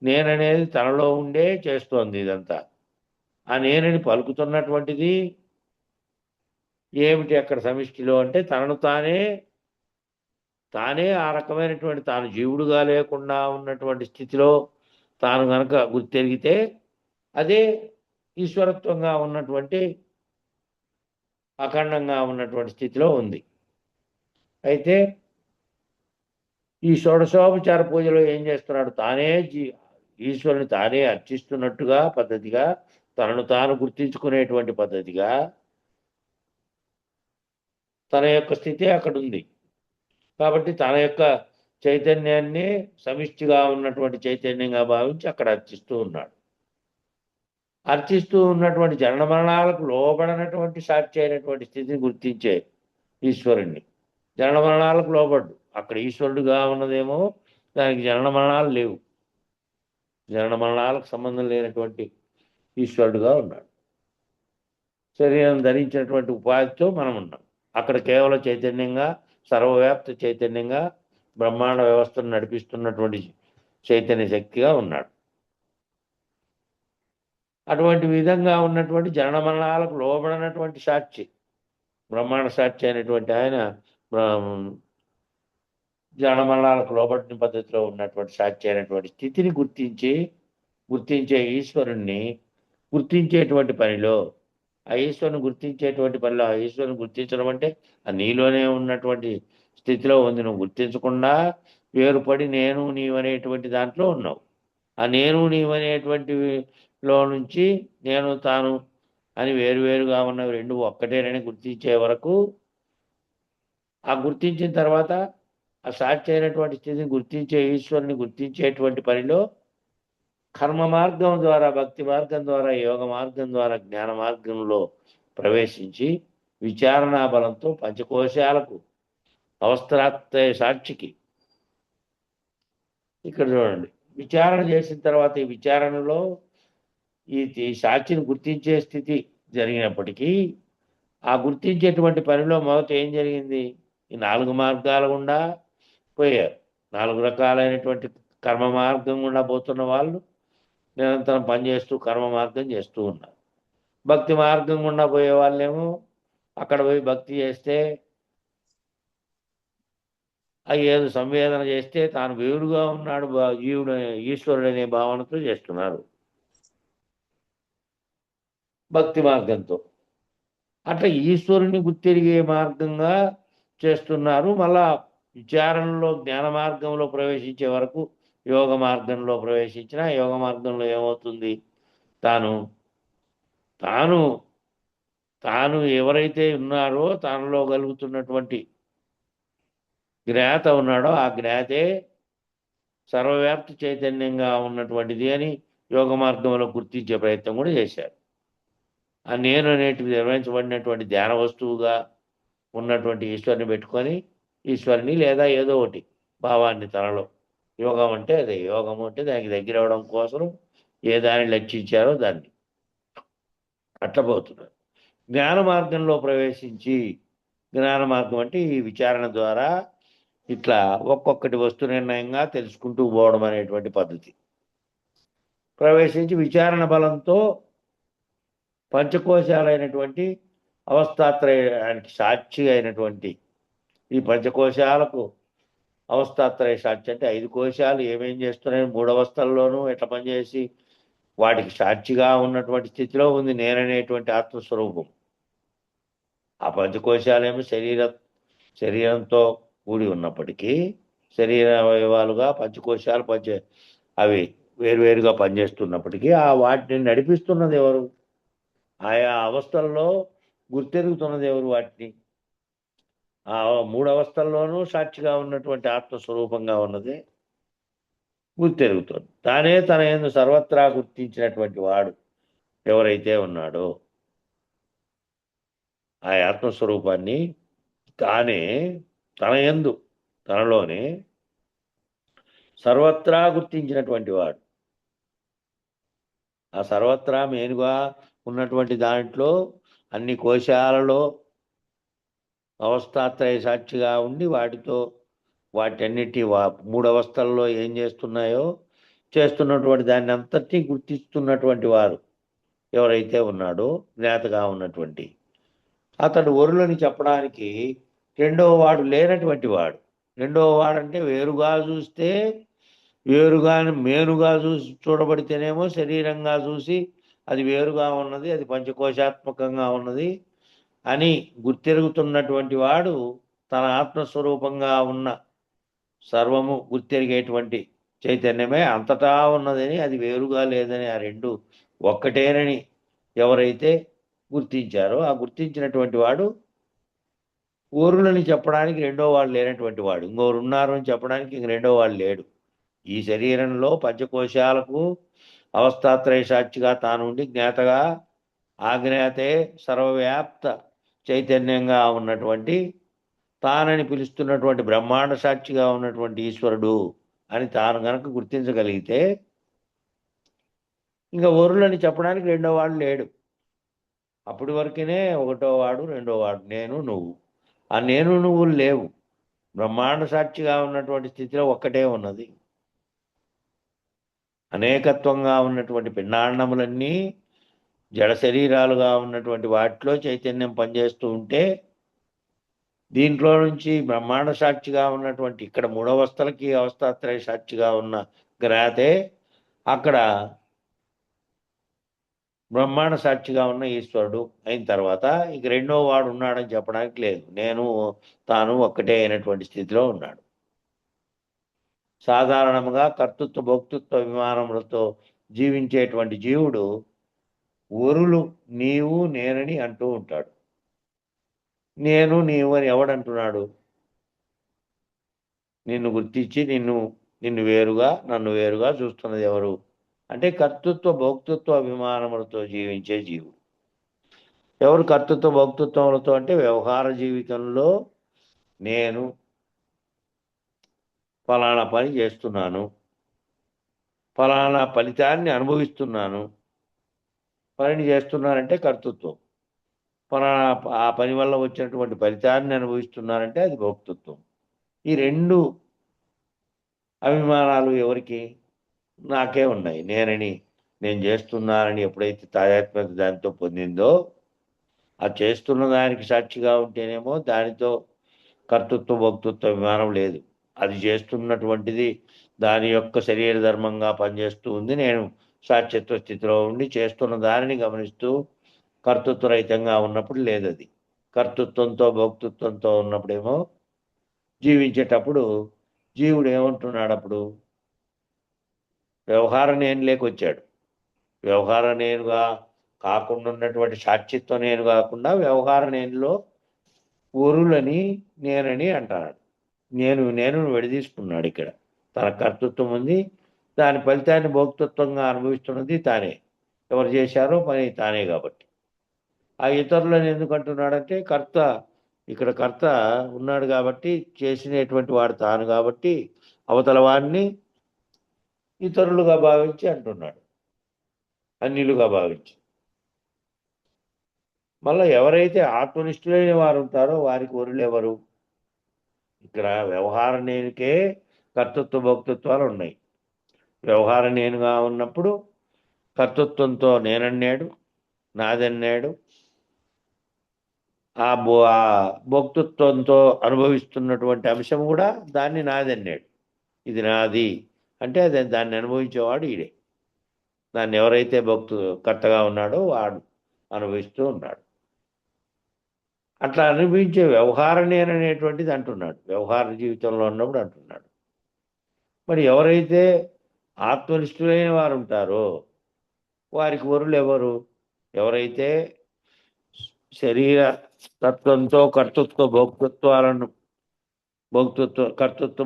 నేననేది తనలో ఉండే చేస్తోంది ఇదంతా. ఆ నేనని పలుకుతున్నటువంటిది ఏమిటి అక్కడ సమిష్టిలో అంటే తనను తానే ఆ రకమైనటువంటి తాను జీవుడుగా లేకుండా ఉన్నటువంటి స్థితిలో తాను గనక గుర్తెరిగితే అదే ఈశ్వరత్వంగా ఉన్నటువంటి అఖండంగా ఉన్నటువంటి స్థితిలో ఉంది. అయితే ఈ షోడశోపచార పూజలో ఏం చేస్తున్నాడు? తానే ఈశ్వరుని తానే అర్చిస్తున్నట్టుగా పద్ధతిగా, తనను తాను గుర్తించుకునేటువంటి పద్ధతిగా తన యొక్క స్థితి అక్కడుంది. కాబట్టి తన యొక్క చైతన్యాన్ని సమిష్టిగా ఉన్నటువంటి చైతన్యంగా భావించి అక్కడ అర్చిస్తూ ఉన్నాడు. అర్చిస్తూ ఉన్నటువంటి జనన మరణాలకు లోబడినటువంటి సాక్షి అయినటువంటి స్థితిని గుర్తించే ఈశ్వరుణ్ణి. జనన మరణాలకు లోబడ్డు. అక్కడ ఈశ్వరుడుగా ఉన్నదేమో దానికి జనన మరణాలు లేవు. జనన మరణాలకు సంబంధం లేనటువంటి ఈశ్వరుడుగా ఉన్నాడు. శరీరం ధరించినటువంటి ఉపాధితో మనం ఉన్నాం. అక్కడ కేవలం చైతన్యంగా, సర్వవ్యాప్త చైతన్యంగా బ్రహ్మాండ వ్యవస్థను నడిపిస్తున్నటువంటి చైతన్య శక్తిగా ఉన్నాడు. అటువంటి విధంగా ఉన్నటువంటి జనన మరణాలకు లోబడినటువంటి సాక్షి, బ్రహ్మాండ సాక్షి అయినటువంటి ఆయన జనన మరణాలకు లోబడిన పద్ధతిలో ఉన్నటువంటి సాక్షి అయినటువంటి స్థితిని గుర్తించే ఈశ్వరుణ్ణి గుర్తించేటువంటి పనిలో, ఆ ఈశ్వరుని గుర్తించేటువంటి పనిలో, ఆ ఈశ్వరుని గుర్తించడం అంటే ఆ నీలోనే ఉన్నటువంటి స్థితిలో ఉంది. నువ్వు గుర్తించకుండా వేరుపడి నేను నీవు అనేటువంటి దాంట్లో ఉన్నావు. ఆ నేను నీవు అనేటువంటిలో నుంచి నేను తాను అని వేరువేరుగా ఉన్నవి రెండు ఒక్కటేనని గుర్తించే వరకు, ఆ గుర్తించిన తర్వాత ఆ సాక్షి అయినటువంటి స్థితిని గుర్తించే ఈశ్వరుని గుర్తించేటువంటి పనిలో కర్మ మార్గం ద్వారా, భక్తి మార్గం ద్వారా, యోగ మార్గం ద్వారా, జ్ఞాన మార్గంలో ప్రవేశించి విచారణా బలంతో పంచకోశాలకు అవస్థాత్రయ సాక్షికి ఇక్కడ చూడండి, విచారణ చేసిన తర్వాత ఈ విచారణలో ఈ సాక్షిని గుర్తించే స్థితి జరిగినప్పటికీ ఆ గుర్తించేటువంటి పనిలో మొదట ఏం జరిగింది? ఈ 4 మార్గాల గుండా పోయారు. 4 రకాలైనటువంటి కర్మ మార్గం గుండా పోతున్న వాళ్ళు నిరంతరం పనిచేస్తూ కర్మ మార్గం చేస్తూ ఉన్నారు. భక్తి మార్గం గుండా పోయే వాళ్ళేమో అక్కడ పోయి భక్తి చేస్తే ఏదో సంవేదన చేస్తే తాను వేరుగా ఉన్నాడు జీవుడు ఈశ్వరుడు అనే భావనతో చేస్తున్నారు భక్తి మార్గంతో. అట్లా ఈశ్వరుని గుర్తెరిగే మార్గంగా చేస్తున్నారు. మళ్ళా విచారణలో జ్ఞాన మార్గంలో ప్రవేశించే వరకు యోగ మార్గంలో ప్రవేశించిన యోగ మార్గంలో ఏమవుతుంది? తాను తాను తాను ఎవరైతే ఉన్నారో తానులో కలుగుతున్నటువంటి జ్ఞాత ఉన్నాడో ఆ జ్ఞాతే సర్వవ్యాప్తి చైతన్యంగా ఉన్నటువంటిది అని యోగ మార్గంలో గుర్తించే ప్రయత్నం కూడా చేశారు. ఆ నేను అనేటివి నిర్వహించబడినటువంటి ధ్యాన వస్తువుగా ఉన్నటువంటి ఈశ్వరుని పెట్టుకొని ఈశ్వరుని లేదా ఏదో ఒకటి భావాన్ని తనలో, యోగం అంటే అదే, యోగం అంటే దానికి దగ్గర అవడం కోసం ఏ దాన్ని లక్షించారో దాన్ని అట్లా పోతున్నారు. జ్ఞాన మార్గంలో ప్రవేశించి, జ్ఞాన మార్గం అంటే ఈ విచారణ ద్వారా ఇట్లా ఒక్కొక్కటి వస్తు నిర్ణయంగా తెలుసుకుంటూ పోవడం అనేటువంటి పద్ధతి. ప్రవేశించి విచారణ బలంతో పంచకోశాలైనటువంటి అవస్థాత్రయానికి సాక్షి అయినటువంటి ఈ పంచకోశాలకు అవస్థాత్రయ సాక్షి అంటే 5 కోశాలు ఏమేం చేస్తున్నాయి, 3 అవస్థల్లోనూ ఎట్లా పనిచేసి వాటికి సాక్షిగా ఉన్నటువంటి స్థితిలో ఉంది నేననేటువంటి ఆత్మస్వరూపం. ఆ పంచకోశాలేమో శరీరంతో కూడి ఉన్నప్పటికీ శరీర అవయవాలుగా పంచకోశాలు అవి వేరువేరుగా పనిచేస్తున్నప్పటికీ ఆ వాటిని నడిపిస్తున్నది ఎవరు? ఆయా అవస్థల్లో గుర్తెరుగుతున్నది ఎవరు? వాటిని ఆ 3 అవస్థల్లోనూ సాక్షిగా ఉన్నటువంటి ఆత్మస్వరూపంగా ఉన్నది గుర్తెరుగుతుంది. తానే తన యందు సర్వత్రా గుర్తించినటువంటి వాడు ఎవరైతే ఉన్నాడో ఆ ఆత్మస్వరూపాన్ని తానే తన యందు తనలోనే సర్వత్రా గుర్తించినటువంటి వాడు. ఆ సర్వత్రా మేనుగా ఉన్నటువంటి దాంట్లో అన్ని కోశాలలో అవస్థాత్రయ సాక్షిగా ఉండి వాటితో వాటన్నిటి మూడు అవస్థల్లో ఏం చేస్తున్నాయో చేస్తున్నటువంటి దాన్ని అంతటినీ గుర్తిస్తున్నటువంటి వారు ఎవరైతే ఉన్నాడో జ్ఞాతగా ఉన్నటువంటి అతడు వరులని చెప్పడానికి రెండవ వాడు లేనటువంటి వాడు. రెండవ వాడంటే వేరుగా చూస్తే వేరుగా మేనుగా చూసి చూడబడితేనేమో శరీరంగా చూసి అది వేరుగా ఉన్నది, అది పంచకోశాత్మకంగా ఉన్నది అని గుర్తెరుగుతున్నటువంటి వాడు తన ఆత్మస్వరూపంగా ఉన్న సర్వము గుర్తెరిగేటువంటి చైతన్యమే అంతటా ఉన్నదని, అది వేరుగా లేదని, ఆ రెండు ఒక్కటేనని ఎవరైతే గుర్తించారో ఆ గుర్తించినటువంటి వాడు ఊరులని చెప్పడానికి రెండో వాళ్ళు లేనటువంటి వాడు. ఇంకోరు ఉన్నారు అని చెప్పడానికి ఇంక రెండో వాళ్ళు లేడు. ఈ శరీరంలో పంచకోశాలకు అవస్థాత్రయ సాక్షిగా తానుండి జ్ఞాతగా ఆజ్ఞాతే సర్వవ్యాప్త చైతన్యంగా ఉన్నటువంటి తానని పిలుస్తున్నటువంటి బ్రహ్మాండ సాక్షిగా ఉన్నటువంటి ఈశ్వరుడు అని తాను గనక గుర్తించగలిగితే ఇంకా వరులని చెప్పడానికి రెండో వాడు లేడు. అప్పటి వరకునే ఒకటో వాడు రెండో వాడు నేను నువ్వు. ఆ నేను నువ్వులు లేవు. బ్రహ్మాండ సాక్షిగా ఉన్నటువంటి స్థితిలో ఒక్కటే ఉన్నది. అనేకత్వంగా ఉన్నటువంటి పిండాండములన్నీ జడ శరీరాలుగా ఉన్నటువంటి వాటిలో చైతన్యం పనిచేస్తూ ఉంటే దీంట్లో నుంచి బ్రహ్మాండ సాక్షిగా ఉన్నటువంటి ఇక్కడ మూడవస్థలకి అవస్థాత్రయ సాక్షిగా ఉన్న గ్రాతే అక్కడ బ్రహ్మాండ సాక్షిగా ఉన్న ఈశ్వరుడు అయిన తర్వాత ఇక రెండో వాడు ఉన్నాడని చెప్పడానికి లేదు. నేను తాను ఒక్కటే అయినటువంటి స్థితిలో ఉన్నాడు. సాధారణంగా కర్తృత్వ భోక్తృత్వ అభిమానములతో జీవించేటువంటి జీవుడు వరులు నీవు నేనని అంటూ ఉంటాడు. నేను నీవు అని ఎవడంటున్నాడు? నిన్ను గుర్తించి నిన్ను వేరుగా నన్ను వేరుగా చూస్తున్నది ఎవరు అంటే కర్తృత్వ భోక్తృత్వ అభిమానములతో జీవించే జీవుడు. ఎవరు కర్తృత్వ భోక్తృత్వములతో అంటే వ్యవహార జీవితంలో నేను ఫలానా పని చేస్తున్నాను, ఫలానా ఫలితాన్ని అనుభవిస్తున్నాను. పనిని చేస్తున్నానంటే కర్తృత్వం, ఫలానా ఆ పని వల్ల వచ్చినటువంటి ఫలితాన్ని అనుభవిస్తున్నానంటే అది భోక్తృత్వం. ఈ రెండు అభిమానాలు ఎవరికి? నాకే ఉన్నాయి. నేను చేస్తున్నానని ఎప్పుడైతే తాదాత్మ్యత దానితో పొందిందో ఆ చేస్తున్న దానికి సాక్షిగా ఉంటేనేమో దానితో కర్తృత్వ భోక్తృత్వ అభిమానం లేదు. అది చేస్తున్నటువంటిది దాని యొక్క శరీర ధర్మంగా పనిచేస్తూ ఉంది. నేను సాక్షిత్వ స్థితిలో ఉండి చేస్తున్న దానిని గమనిస్తూ కర్తృత్వరహితంగా ఉన్నప్పుడు లేదు. అది కర్తృత్వంతో భోక్తృత్వంతో ఉన్నప్పుడేమో జీవించేటప్పుడు జీవుడు ఏమంటున్నాడు? అప్పుడు వ్యవహార నేను లేకొచ్చాడు. వ్యవహార నేనుగా కాకుండా ఉన్నటువంటి సాక్షిత్వ నేను కాకుండా వ్యవహార నేనులో వరులని నేనని అంటున్నాడు. నేను విడదీసుకున్నాడు. ఇక్కడ తన కర్తృత్వం ఉంది, దాని ఫలితాన్ని భోక్తృత్వంగా అనుభవిస్తున్నది తానే. ఎవరు చేశారో పని తానే కాబట్టి ఆ ఇతరులను ఎందుకు అంటున్నాడంటే ఇక్కడ కర్త ఉన్నాడు కాబట్టి చేసినటువంటి వాడు తాను కాబట్టి అవతల వాడిని ఇతరులుగా భావించి అంటున్నాడు, అన్యులుగా భావించి. మళ్ళీ ఎవరైతే ఆత్మనిష్ఠులైన వారు ఉంటారో వారికి వరులు ఎవరు? ఇక్కడ వ్యవహార నేనుకే కర్తృత్వ భోక్తృత్వాలు ఉన్నాయి. వ్యవహార నేనుగా ఉన్నప్పుడు కర్తృత్వంతో నేనన్నాడు, నాదన్నాడు. ఆ భోక్తృత్వంతో అనుభవిస్తున్నటువంటి అంశం కూడా దాన్ని నాదన్నాడు. ఇది నాది అంటే దాన్ని అనుభవించేవాడు ఈడే. దాన్ని ఎవరైతే కర్తగా ఉన్నాడో వాడు అనుభవిస్తూ ఉన్నాడు. అట్లా అనుభవించే వ్యవహార నేననేటువంటిది అంటున్నాడు. వ్యవహార జీవితంలో ఉన్నప్పుడు అంటున్నాడు. మరి ఎవరైతే ఆత్మనిష్ఠులైన వారు ఉంటారో వారికి వరులు ఎవరు? ఎవరైతే శరీర తత్వంతో కర్తృత్వ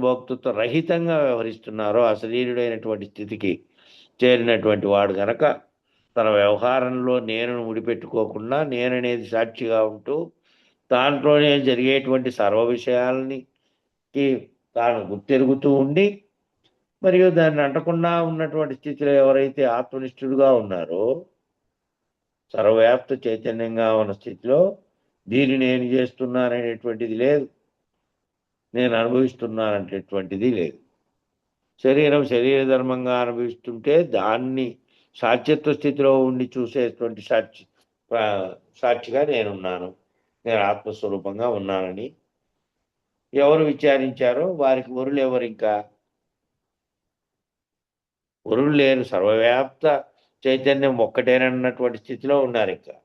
భోక్తృత్వ రహితంగా వ్యవహరిస్తున్నారో అశరీరుడైనటువంటి స్థితికి చేరినటువంటి వాడు గనక తన వ్యవహారంలో నేను ముడిపెట్టుకోకుండా నేననేది సాక్షిగా ఉంటూ దాంట్లోనే జరిగేటువంటి సర్వ విషయాలని తాను గుర్తెరుగుతూ ఉండి మరియు దాన్ని అంటకుండా ఉన్నటువంటి స్థితిలో ఎవరైతే ఆత్మనిష్ఠుడుగా ఉన్నారో సర్వవ్యాప్త చైతన్యంగా ఉన్న స్థితిలో దీన్ని నేను చేస్తున్నాననేటువంటిది లేదు, నేను అనుభవిస్తున్నాననేటువంటిది లేదు. శరీరం శరీర ధర్మంగా అనుభవిస్తుంటే దాన్ని సాక్షిత్వ స్థితిలో ఉండి చూసేటువంటి సాక్షిగా నేనున్నాను, నేను ఆత్మస్వరూపంగా ఉన్నానని ఎవరు విచారించారో వారికి వరులు ఎవరు? ఇంకా వరులు లేరు. సర్వవ్యాప్త చైతన్యం ఒక్కటేనన్నటువంటి స్థితిలో ఉన్నారు. ఇంకా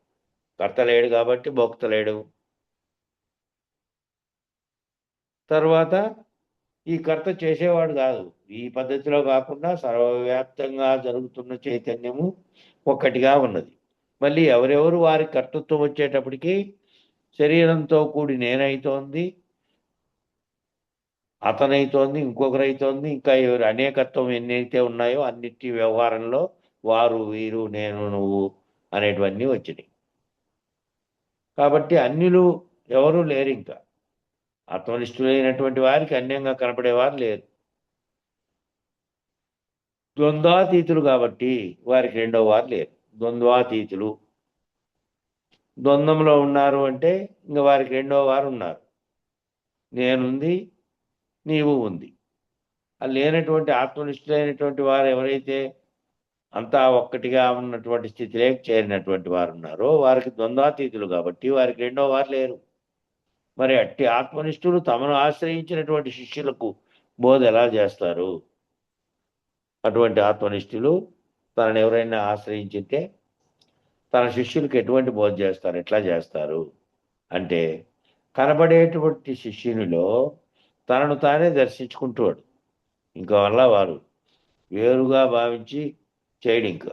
కర్త లేడు కాబట్టి భోక్త లేడు. తర్వాత ఈ కర్త చేసేవాడు కాదు. ఈ పద్ధతిలో కాకుండా సర్వవ్యాప్తంగా జరుగుతున్న చైతన్యము ఒక్కటిగా ఉన్నది. మళ్ళీ ఎవరెవరు వారి కర్తృత్వం వచ్చేటప్పటికి శరీరంతో కూడి నేనైతోంది, అతనైతోంది, ఇంకొకరైతోంది, ఇంకా ఎవరు అనేకత్వం ఎన్నైతే ఉన్నాయో అన్నిటి వ్యవహారంలో వారు, వీరు, నేను, నువ్వు అనేటివన్నీ వచ్చినాయి. కాబట్టి అన్యులు ఎవరు లేరు. ఇంకా ఆత్మనిష్ఠులైనటువంటి వారికి అన్యంగా కనపడేవారు లేరు. ద్వంద్వాతీతులు కాబట్టి వారికి రెండో వారు లేరు. ద్వంద్వాతీతులు ద్వంద్వంలో ఉన్నారు అంటే ఇంకా వారికి రెండో వారు ఉన్నారు. నేనుంది, నీవు ఉంది. అది లేనటువంటి ఆత్మనిష్ఠులైనటువంటి వారు ఎవరైతే అంతా ఒక్కటిగా ఉన్నటువంటి స్థితిలోకి చేరినటువంటి వారు ఉన్నారో వారికి ద్వంద్వాతీతులు కాబట్టి వారికి రెండో వారు లేరు. మరి అట్టి ఆత్మనిష్ఠులు తమను ఆశ్రయించినటువంటి శిష్యులకు బోధ ఎలా చేస్తారు? అటువంటి ఆత్మనిష్ఠులు తనను ఎవరైనా ఆశ్రయించితే తన శిష్యులకు ఎటువంటి బోధ చేస్తారు? ఎట్లా చేస్తారు అంటే కనబడేటువంటి శిష్యునిలో తనను తానే దర్శించుకుంటాడు. ఇంకా వల్ల వారు వేరుగా భావించి చేయడు. ఇంకా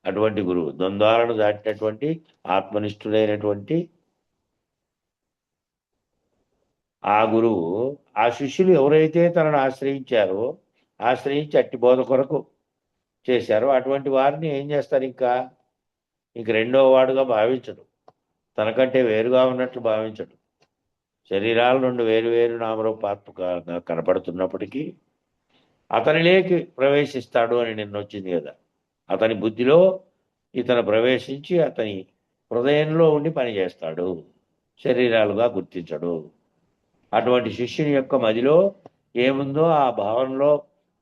అటువంటి గురువు ద్వంద్వాలను దాటినటువంటి ఆత్మనిష్ఠుడైనటువంటి ఆ గురువు ఆ శిష్యులు ఎవరైతే తనను ఆశ్రయించారో ఆశ్రయించి అట్టి బోధ కొరకు చేశారో అటువంటి వారిని ఏం చేస్తారు? ఇంక రెండో వాడుగా భావించడు, తనకంటే వేరుగా ఉన్నట్లు భావించడు. శరీరాలు రెండు వేరు వేరు నామరూపాత్మకంగా కనపడుతున్నప్పటికీ అతనిలోకి ప్రవేశిస్తాడు అని నిన్న వచ్చింది కదా. అతని బుద్ధిలో ఇతను ప్రవేశించి అతని హృదయంలో ఉండి పనిచేస్తాడు, శరీరాలుగా గుర్తించడు. అటువంటి శిష్యుని యొక్క మదిలో ఏముందో ఆ భావనలో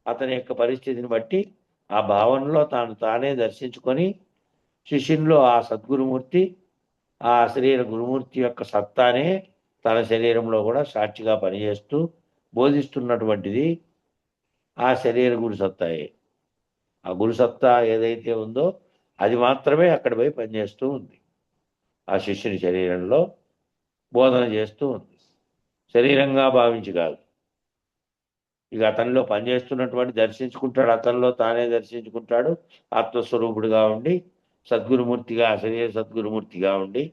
అతని యొక్క పరిస్థితిని బట్టి ఆ భావనలో తాను తానే దర్శించుకొని శిష్యునిలో ఆ సద్గురుమూర్తి, ఆ శరీర గురుమూర్తి యొక్క సత్తానే తన శరీరంలో కూడా సాక్షిగా పనిచేస్తూ బోధిస్తున్నటువంటిది ఆ శరీర గురు సత్తాయే. ఆ గురు సత్తా ఏదైతే ఉందో అది మాత్రమే అక్కడ పోయి పనిచేస్తూ ఉంది, ఆ శిష్యుని శరీరంలో బోధన చేస్తూ ఉంది, శరీరంగా భావించి కాదు. ఇక అతనిలో పనిచేస్తున్నటువంటి దర్శించుకుంటాడు, అతనిలో తానే దర్శించుకుంటాడు. ఆత్మస్వరూపుడుగా ఉండి సద్గురుమూర్తిగా, శరీర సద్గురుమూర్తిగా ఉండి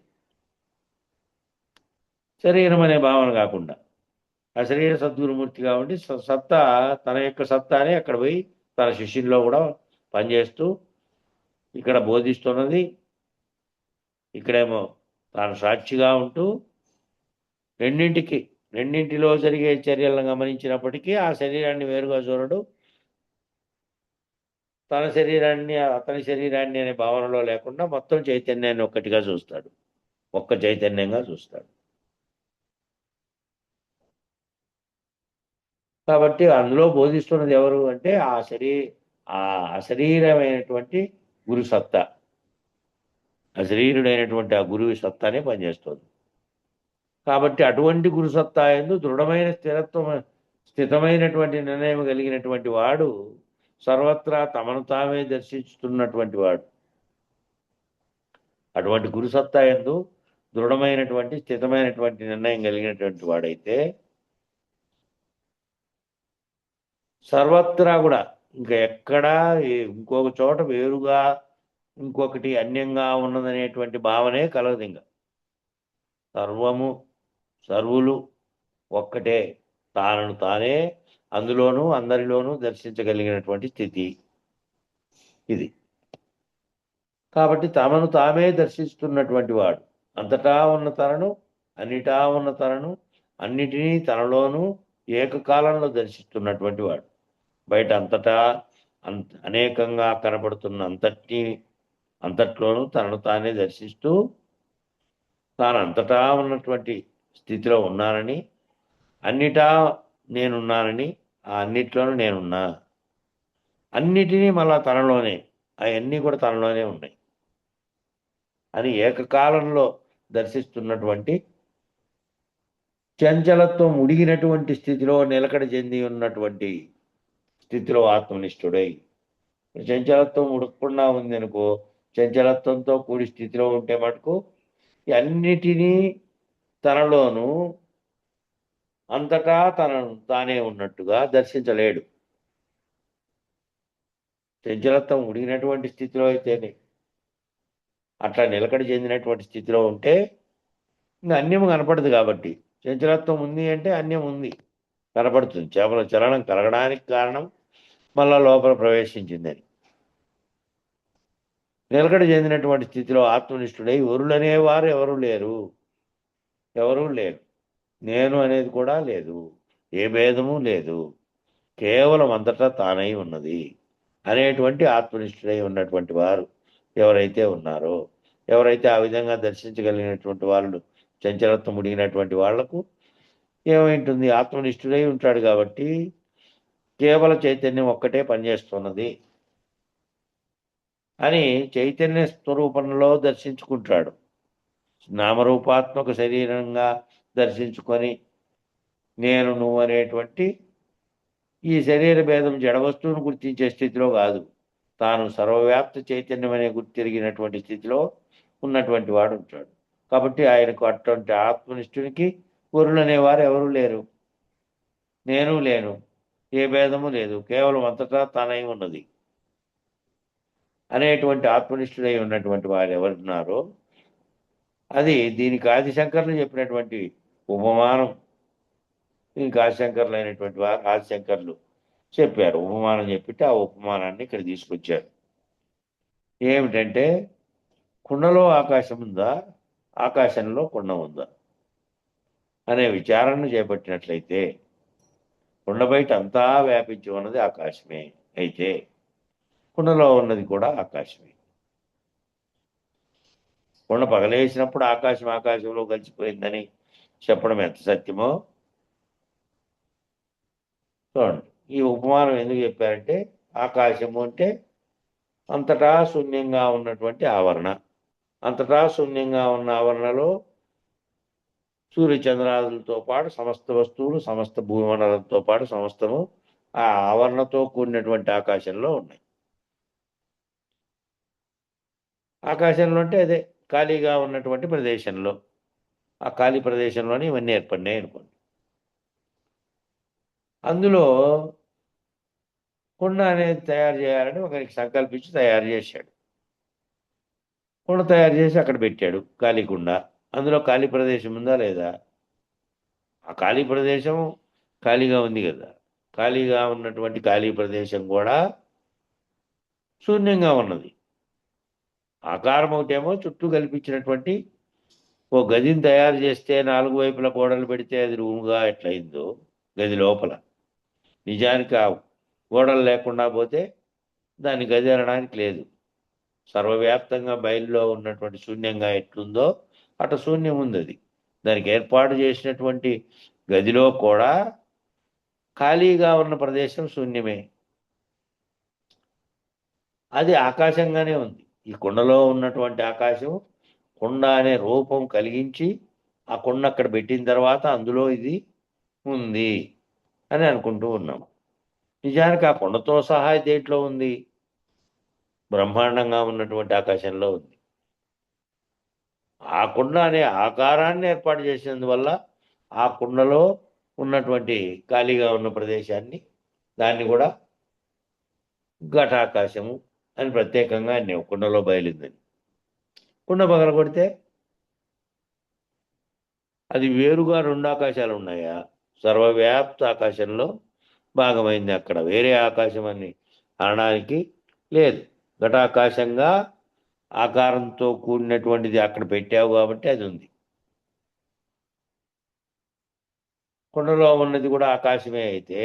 శరీరం అనే భావన కాకుండా అశరీర సద్గురుమూర్తిగా ఉండి సత్తా, తన యొక్క సత్తానే అక్కడ పోయి తన శిష్యుల్లో కూడా పనిచేస్తూ ఇక్కడ బోధిస్తున్నది. ఇక్కడేమో తాను సాక్షిగా ఉంటూ రెండింటిలో జరిగే చర్యలను గమనించినప్పటికీ ఆ శరీరాన్ని వేరుగా చూడడు, తన శరీరాన్ని అతని శరీరాన్ని అనే భావనలో లేకుండా మొత్తం చైతన్యాన్ని ఒక్కటిగా చూస్తాడు, ఒక్క చైతన్యంగా చూస్తాడు. కాబట్టి అందులో బోధిస్తున్నది ఎవరు అంటే ఆ అశరీరమైనటువంటి గురు సత్తా, అశరీరుడైనటువంటి ఆ గురువు సత్తానే పనిచేస్తుంది. కాబట్టి అటువంటి గురు సత్తా యందు దృఢమైన స్థితమైనటువంటి నిర్ణయం కలిగినటువంటి వాడు సర్వత్రా తమను తామే దర్శిస్తున్నటువంటి వాడు. అటువంటి గురు సత్తా యందు దృఢమైనటువంటి స్థితమైనటువంటి నిర్ణయం కలిగినటువంటి వాడైతే సర్వత్రా కూడా ఇంకా ఎక్కడా ఇంకొక చోట వేరుగా ఇంకొకటి అన్యంగా ఉన్నదనేటువంటి భావనే కలగదు. ఇంకా సర్వులు ఒక్కటే, తానను తానే అందులోనూ అందరిలోనూ దర్శించగలిగినటువంటి స్థితి ఇది. కాబట్టి తమను తామే దర్శిస్తున్నటువంటి వాడు అంతటా ఉన్న తనను, అన్నిటా ఉన్న తనను, అన్నిటినీ తనలోనూ ఏకకాలంలో దర్శిస్తున్నటువంటి వాడు. బయట అంతటా అనేకంగా కనబడుతున్న అంతట్లోనూ తనను తానే దర్శిస్తూ తాను అంతటా ఉన్నటువంటి స్థితిలో ఉన్నానని, అన్నిటా నేనున్నానని, ఆ అన్నిట్లోనూ నేనున్నా, అన్నిటినీ మళ్ళా తనలోనే, అవన్నీ కూడా తనలోనే ఉన్నాయి అని ఏకకాలంలో దర్శిస్తున్నటువంటి, చంచలత్వం ఉడిగినటువంటి స్థితిలో నిలకడ చెంది ఉన్నటువంటి స్థితిలో ఆత్మనిష్ఠుడై. చంచలత్వం ఉడకకుండా ఉంది అనుకో, చంచలత్వంతో కూడి స్థితిలో ఉంటే మటుకు అన్నిటినీ తనలోనూ అంతటా తనను తానే ఉన్నట్టుగా దర్శించలేడు. చంచలత్వం ఉడిగినటువంటి స్థితిలో అయితేనే, అట్లా నిలకడ చెందినటువంటి స్థితిలో ఉంటే ఇంకా అన్యము కనపడదు. కాబట్టి చంచలత్వం ఉంది అంటే అన్యం ఉంది, కనపడుతుంది. చేపల చలనం కలగడానికి కారణం మళ్ళా లోపల ప్రవేశించిందని. నిలకడ చెందినటువంటి స్థితిలో ఆత్మనిష్ఠుడై వరులనేవారు ఎవరూ లేరు. నేను అనేది కూడా లేదు, ఏ భేదము లేదు, కేవలం అంతటా తానై ఉన్నది అనేటువంటి ఆత్మనిష్ఠుడై ఉన్నటువంటి వారు ఎవరైతే ఉన్నారో, ఎవరైతే ఆ విధంగా దర్శించగలిగినటువంటి వాళ్ళు, చంచలత్వం ఉడిగినటువంటి వాళ్లకు ఏమైంటుంది? ఆత్మనిష్ఠుడై ఉంటాడు కాబట్టి కేవల చైతన్యం ఒక్కటే పనిచేస్తున్నది అని చైతన్య స్వరూపంలో దర్శించుకుంటాడు. నామరూపాత్మక శరీరంగా దర్శించుకొని నేను నువ్వు అనేటువంటి ఈ శరీర భేదం జడవస్తువును గుర్తించే స్థితిలో కాదు, తాను సర్వవ్యాప్త చైతన్యం అనే గుర్తిరిగినటువంటి స్థితిలో ఉన్నటువంటి వాడు ఉంటాడు. కాబట్టి ఆయనకు అటువంటి ఆత్మనిష్ఠునికి వరులు అనేవారు ఎవరూ లేరు, నేను లేను, ఏ భేదము లేదు, కేవలం అంతటా తానై ఉన్నది అనేటువంటి ఆత్మనిష్ఠుడై ఉన్నటువంటి వారు ఎవరున్నారో అది దీనికి ఆదిశంకర్లు చెప్పినటువంటి ఉపమానం. దీనికి ఆదిశంకర్లు అయినటువంటి వారు ఆదిశంకర్లు చెప్పారు, ఉపమానం చెప్పితే ఆ ఉపమానాన్ని ఇక్కడ తీసుకొచ్చారు. ఏమిటంటే, కుండలో ఆకాశం ఉందా, ఆకాశంలో కుండ ఉందా అనే విచారణను చేపట్టినట్లయితే కుండ బయట అంతా వ్యాపించి ఉన్నది ఆకాశమే, అయితే కుండలో ఉన్నది కూడా ఆకాశమే. కుండ పగలేసినప్పుడు ఆకాశంలో కలిసిపోయిందని చెప్పడం ఎంత సత్యమో చూడండి. ఈ ఉపమానం ఎందుకు చెప్పారంటే, ఆకాశము అంటే అంతటా శూన్యంగా ఉన్నటువంటి ఆవరణ, అంతటా శూన్యంగా ఉన్న ఆవరణలో సూర్యచంద్రాదులతో పాటు సమస్త వస్తువులు, సమస్త భూమండలంతో పాటు సమస్తము ఆ ఆవరణతో కూడినటువంటి ఆకాశంలో ఉన్నాయి. ఆకాశంలో అంటే అదే ఖాళీగా ఉన్నటువంటి ప్రదేశంలో, ఆ ఖాళీ ప్రదేశంలోనే ఇవన్నీ ఏర్పడినాయి అనుకోండి. అందులో కుండ అనేది తయారు చేయాలని ఒకరికి సంకల్పించి తయారు చేశాడు. కుండ తయారు చేసి అక్కడ పెట్టాడు, ఖాళీ కుండ. అందులో ఖాళీ ప్రదేశం ఉందా లేదా? ఆ ఖాళీ ప్రదేశం ఖాళీగా ఉంది కదా. ఖాళీగా ఉన్నటువంటి ఖాళీ ప్రదేశం కూడా శూన్యంగా ఉన్నది. ఆకారం ఒకటేమో చుట్టూ కల్పించినటువంటి ఓ గదిని తయారు చేస్తే 4 వైపుల గోడలు పెడితే అది రూముగా ఎట్లయిందో గది లోపల, నిజానికి ఆ గోడలు లేకుండా పోతే దాన్ని గది అనడానికి లేదు. సర్వవ్యాప్తంగా బయలులో ఉన్నటువంటి శూన్యంగా ఎట్లుందో అటు శూన్యం ఉంది. అది దానికి ఏర్పాటు చేసినటువంటి గదిలో కూడా ఖాళీగా ఉన్న ప్రదేశం శూన్యమే, అది ఆకాశంగానే ఉంది. ఈ కుండలో ఉన్నటువంటి ఆకాశం కుండ అనే రూపం కలిగించి ఆ కుండ అక్కడ పెట్టిన తర్వాత అందులో ఇది ఉంది అని అనుకుంటూ ఉన్నాం. నిజానికి ఆ కుండతో సహా దేంట్లో ఉంది? బ్రహ్మాండంగా ఉన్నటువంటి ఆకాశంలో ఉంది. ఆ కుండ అనే ఆకారాన్ని ఏర్పాటు చేసినందువల్ల ఆ కుండలో ఉన్నటువంటి ఖాళీగా ఉన్న ప్రదేశాన్ని, దాన్ని కూడా ఘటాకాశము అని ప్రత్యేకంగా అన్నాం. కుండలో బయలుందని. కుండ పగలగొడితే అది వేరుగా 2 ఆకాశాలు ఉన్నాయా? సర్వవ్యాప్త ఆకాశంలో భాగమైంది. అక్కడ వేరే ఆకాశం అని అనడానికి లేదు. ఘటాకాశంగా ఆకారంతో కూడినటువంటిది అక్కడ పెట్టావు కాబట్టి అది ఉంది. కుండలో ఉన్నది కూడా ఆకాశమే అయితే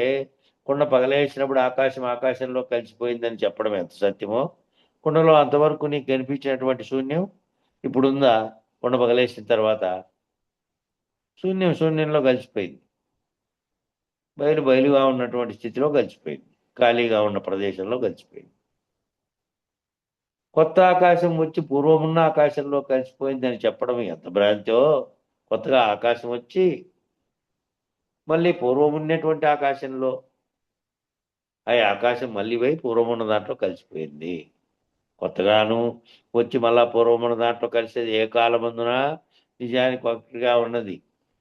కుండ పగలేసినప్పుడు ఆకాశం ఆకాశంలో కలిసిపోయిందని చెప్పడం ఎంత సత్యమో, కుండలో అంతవరకు నీకు కనిపించినటువంటి శూన్యం ఇప్పుడుందా? కుండ పగలేసిన తర్వాత శూన్యం శూన్యంలో కలిసిపోయింది. బయలు బయలుగా ఉన్నటువంటి స్థితిలో కలిసిపోయింది. ఖాళీగా ఉన్న ప్రదేశంలో కలిసిపోయింది. కొత్త ఆకాశం వచ్చి పూర్వమున్న ఆకాశంలో కలిసిపోయిందని చెప్పడం ఎంత భ్రాంతో. కొత్తగా ఆకాశం వచ్చి మళ్ళీ పూర్వమున్నటువంటి ఆకాశంలో ఆ ఆకాశం మళ్ళీ పోయి పూర్వమున్న దాంట్లో కలిసిపోయింది. కొత్తగాను వచ్చి మళ్ళా పూర్వమున్న దాంట్లో కలిసేది ఏ కాలమందున నిజానికి ఒకటిగా ఉన్నది.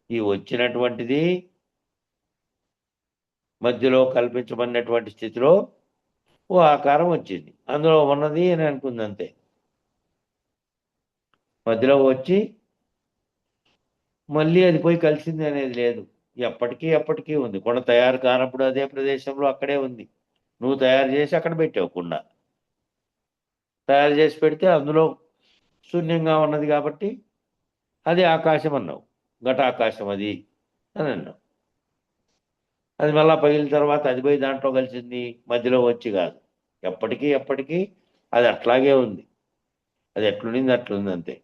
ఈ వచ్చినటువంటిది మధ్యలో కల్పించబడినటువంటి స్థితిలో ఓ ఆకారం వచ్చింది, అందులో ఉన్నది అని అనుకుంది అంతే. మధ్యలో వచ్చి మళ్ళీ అది పోయి కలిసింది అనేది లేదు. ఎప్పటికీ ఎప్పటికీ ఉంది. కుండ తయారు కానప్పుడు అదే ప్రదేశంలో అక్కడే ఉంది. నువ్వు తయారు చేసి అక్కడ పెట్టావు కుండ. తయారు చేసి పెడితే అందులో శూన్యంగా ఉన్నది కాబట్టి అది ఆకాశం అన్నావు. ఘటాకాశం అది అని అన్నావు. అది మళ్ళా పగిలిన తర్వాత అది పోయి దాంట్లో కలిసింది, మధ్యలో వచ్చి కాదు. ఎప్పటికీ ఎప్పటికీ అది అట్లాగే ఉంది. అది ఎట్లుండింది అట్లుంది అంతే.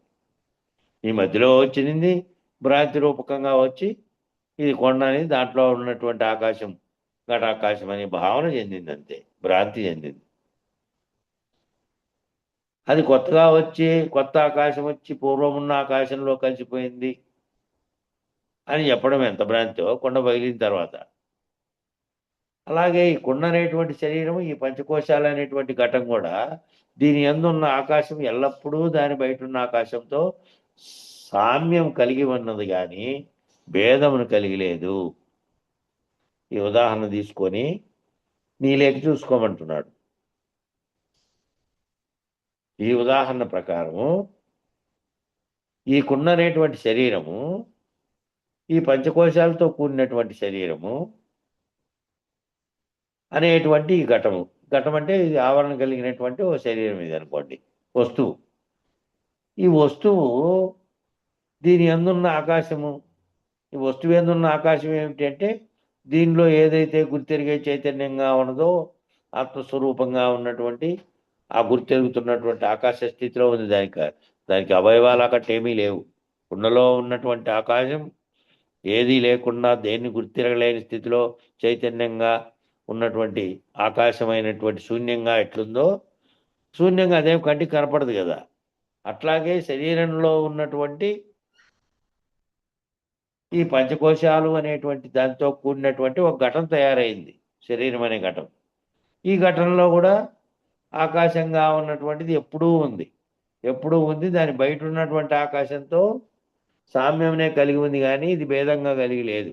ఈ మధ్యలో వచ్చింది భ్రాంతి రూపకంగా వచ్చి ఇది కొండ అనేది దాంట్లో ఉన్నటువంటి ఆకాశం ఘటాకాశం అనే భావన చెందింది అంతే, భ్రాంతి చెందింది. అది కొత్తగా వచ్చి కొత్త ఆకాశం వచ్చి పూర్వం ఉన్న ఆకాశంలో కలిసిపోయింది అని చెప్పడం ఎంత భ్రాంతో కొండ పగిలిన తర్వాత. అలాగే ఈ కుండ అనేటువంటి శరీరం, ఈ పంచకోశాలు అనేటువంటి ఘటం కూడా దీని యందు ఉన్న ఆకాశం ఎల్లప్పుడూ దాని బయట ఉన్న ఆకాశంతో సామ్యం కలిగి ఉన్నది కానీ భేదమును కలిగి లేదు. ఈ ఉదాహరణ తీసుకొని నీలేకి చూసుకోమంటున్నాడు. ఈ ఉదాహరణ ప్రకారము ఈ కుండ అనేటువంటి శరీరము ఈ పంచకోశాలతో కూడినటువంటి శరీరము అనేటువంటి ఈ ఘటము. ఘటం అంటే ఇది ఆవరణ కలిగినటువంటి ఓ శరీరం ఇది అనుకోండి, వస్తువు. ఈ వస్తువు దీని అందున్న ఆకాశము, ఈ వస్తువు ఎందున్న ఆకాశం ఏమిటంటే దీనిలో ఏదైతే గుర్తెరిగే చైతన్యంగా ఉన్నదో ఆత్మస్వరూపంగా ఉన్నటువంటి ఆ గుర్తెరుగుతున్నటువంటి ఆకాశ స్థితిలో ఉంది. దానికి అవయవాలు అక్కడ ఏమీ లేవు. కుండలో ఉన్నటువంటి ఆకాశం ఏదీ లేకుండా దేన్ని గుర్తిరగలేని స్థితిలో చైతన్యంగా ఉన్నటువంటి ఆకాశమైనటువంటి శూన్యంగా ఎట్లుందో, శూన్యంగా అదేం కంటికి కనపడదు కదా, అట్లాగే శరీరంలో ఉన్నటువంటి ఈ పంచకోశాలు అనేటువంటి దాంతో కూడినటువంటి ఒక ఘటన తయారైంది, శరీరం అనే ఘటం. ఈ ఘటనలో కూడా ఆకాశంగా ఉన్నటువంటిది ఎప్పుడూ ఉంది, ఎప్పుడూ ఉంది. దాని బయట ఉన్నటువంటి ఆకాశంతో సామ్యంనే కలిగి ఉంది కానీ ఇది భేదంగా కలిగి లేదు.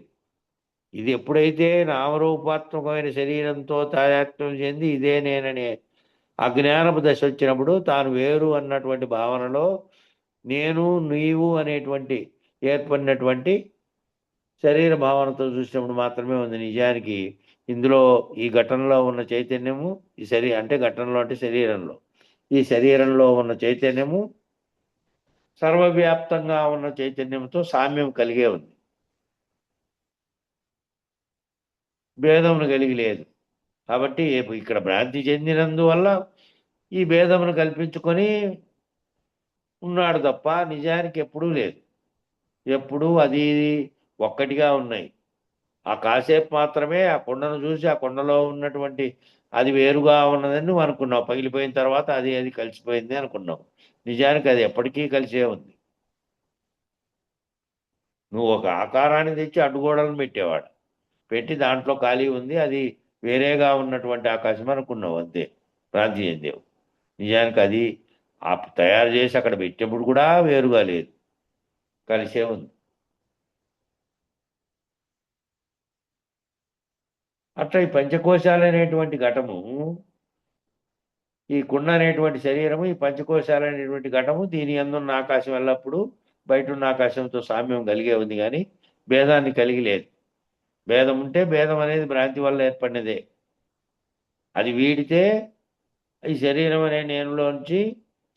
ఇది ఎప్పుడైతే నామరూపాత్మకమైన శరీరంతో తాదాత్మ్యం చెంది ఇదే నేననే అజ్ఞానపు దశ వచ్చినప్పుడు తాను వేరు అన్నటువంటి భావనలో నేను నీవు అనేటువంటి ఏర్పడినటువంటి శరీర భావనతో చూసినప్పుడు మాత్రమే ఉంది. నిజానికి ఇందులో ఈ ఘటనలో ఉన్న చైతన్యము ఈ అంటే ఘటనలో అంటే శరీరంలో, ఈ శరీరంలో ఉన్న చైతన్యము సర్వవ్యాప్తంగా ఉన్న చైతన్యంతో సామ్యం కలిగే ఉంది, భేదమును కలిగి లేదు. కాబట్టి ఇక్కడ భ్రాంతి చెందినందువల్ల ఈ భేదమును కల్పించుకొని ఉన్నాడు తప్ప నిజానికి ఎప్పుడూ లేదు. ఎప్పుడూ అది ఒక్కటిగా ఉన్నాయి. ఆ కాసేపు మాత్రమే ఆ కుండను చూసి ఆ కుండలో ఉన్నటువంటి అది వేరుగా ఉన్నదని నువ్వు అనుకున్నావు. పగిలిపోయిన తర్వాత అది కలిసిపోయింది అనుకున్నావు. నిజానికి అది ఎప్పటికీ కలిసే ఉంది. నువ్వు ఒక ఆకారాన్ని తెచ్చి అడ్డుగోడలను పెట్టేవాడు, పెట్టి దాంట్లో ఖాళీ ఉంది, అది వేరేగా ఉన్నటువంటి ఆకాశం అనుకున్నావు అంతే, భ్రాంతి చెందేవు. నిజానికి అది ఆ తయారు చేసి అక్కడ పెట్టినప్పుడు కూడా వేరుగా లేదు, కలిసే ఉంది. అట్లా ఈ పంచకోశాలు అనేటువంటి ఘటము, ఈ కుండ అనేటువంటి శరీరము, ఈ పంచకోశాలు అనేటువంటి ఘటము దీని అందున్న ఆకాశం ఎల్లప్పుడూ బయట ఉన్న ఆకాశంతో సామ్యం కలిగే ఉంది కానీ భేదాన్ని కలిగి లేదు. భేదం ఉంటే భేదం అనేది భ్రాంతి వల్ల ఏర్పడినదే. అది వీడితే ఈ శరీరం అనే నేనులోంచి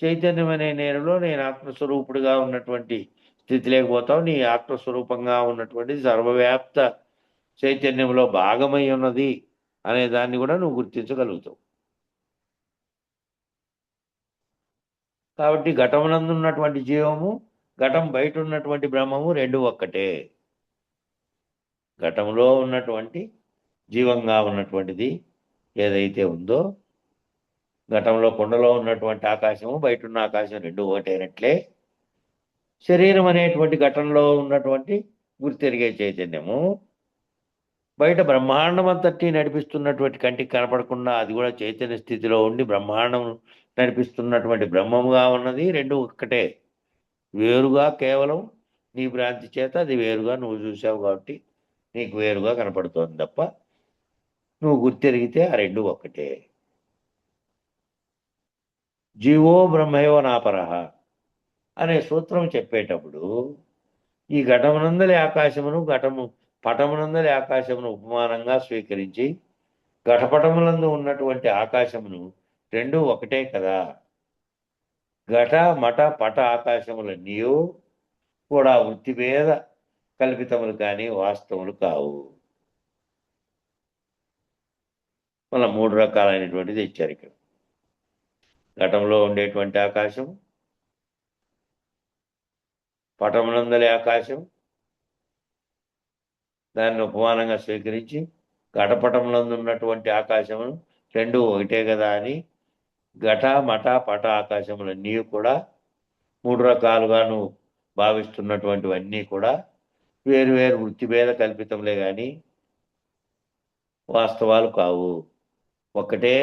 చైతన్యం అనే నేనులో నేను ఆత్మస్వరూపుడుగా ఉన్నటువంటి స్థితి లేకపోతావు. నీ ఆత్మస్వరూపంగా ఉన్నటువంటిది సర్వవ్యాప్త చైతన్యంలో భాగమై ఉన్నది అనే దాన్ని కూడా నువ్వు గుర్తించగలుగుతావు. కాబట్టి ఘటమునందు ఉన్నటువంటి జీవము, ఘటం బయట ఉన్నటువంటి బ్రహ్మము రెండు ఒక్కటే. ఘటంలో ఉన్నటువంటి జీవంగా ఉన్నటువంటిది ఏదైతే ఉందో, ఘటంలో కుండలో ఉన్నటువంటి ఆకాశము, బయట ఉన్న ఆకాశం రెండు ఒకటైనట్లే శరీరం అనేటువంటి ఘటనలో ఉన్నటువంటి గుర్తెరిగే చైతన్యము, బయట బ్రహ్మాండం అంతటి నడిపిస్తున్నటువంటి కంటికి కనపడకుండా అది కూడా చైతన్య స్థితిలో ఉండి బ్రహ్మాండం నడిపిస్తున్నటువంటి బ్రహ్మముగా ఉన్నది రెండు ఒక్కటే. వేరుగా కేవలం నీ భ్రాంతి చేత అది వేరుగా నువ్వు చూసావు కాబట్టి నీకు వేరుగా కనపడుతోంది తప్ప నువ్వు గుర్తెరిగితే ఆ రెండు ఒక్కటే. జీవో బ్రహ్మయో నాపరహ అనే సూత్రం చెప్పేటప్పుడు ఈ ఘటమునందలి ఆకాశమును పటమునందలి ఆకాశమును ఉపమానంగా స్వీకరించి ఘటపటములందు ఉన్నటువంటి ఆకాశమును రెండు ఒకటే కదా. ఘట మఠ పట ఆకాశములన్నీ కూడా వృత్తిభేద కల్పితములు కానీ వాస్తవములు కావు. మళ్ళీ మూడు రకాలైనటువంటిది ఇచ్చారు ఇక్కడ. ఘటంలో ఉండేటువంటి ఆకాశం, పటమునందలి ఆకాశం, దాన్ని ఉపమానంగా స్వీకరించి ఘటపటములందు ఉన్నటువంటి ఆకాశమును రెండు ఒకటే కదా అని ఘట మఠ పట ఆకాశములన్నీ కూడా మూడు రకాలుగా నువ్వు భావిస్తున్నటువంటివన్నీ కూడా వేరు వేరు వృత్తిభేద కల్పితంలే కానీ వాస్తవాలు కావు. ఒక్కటే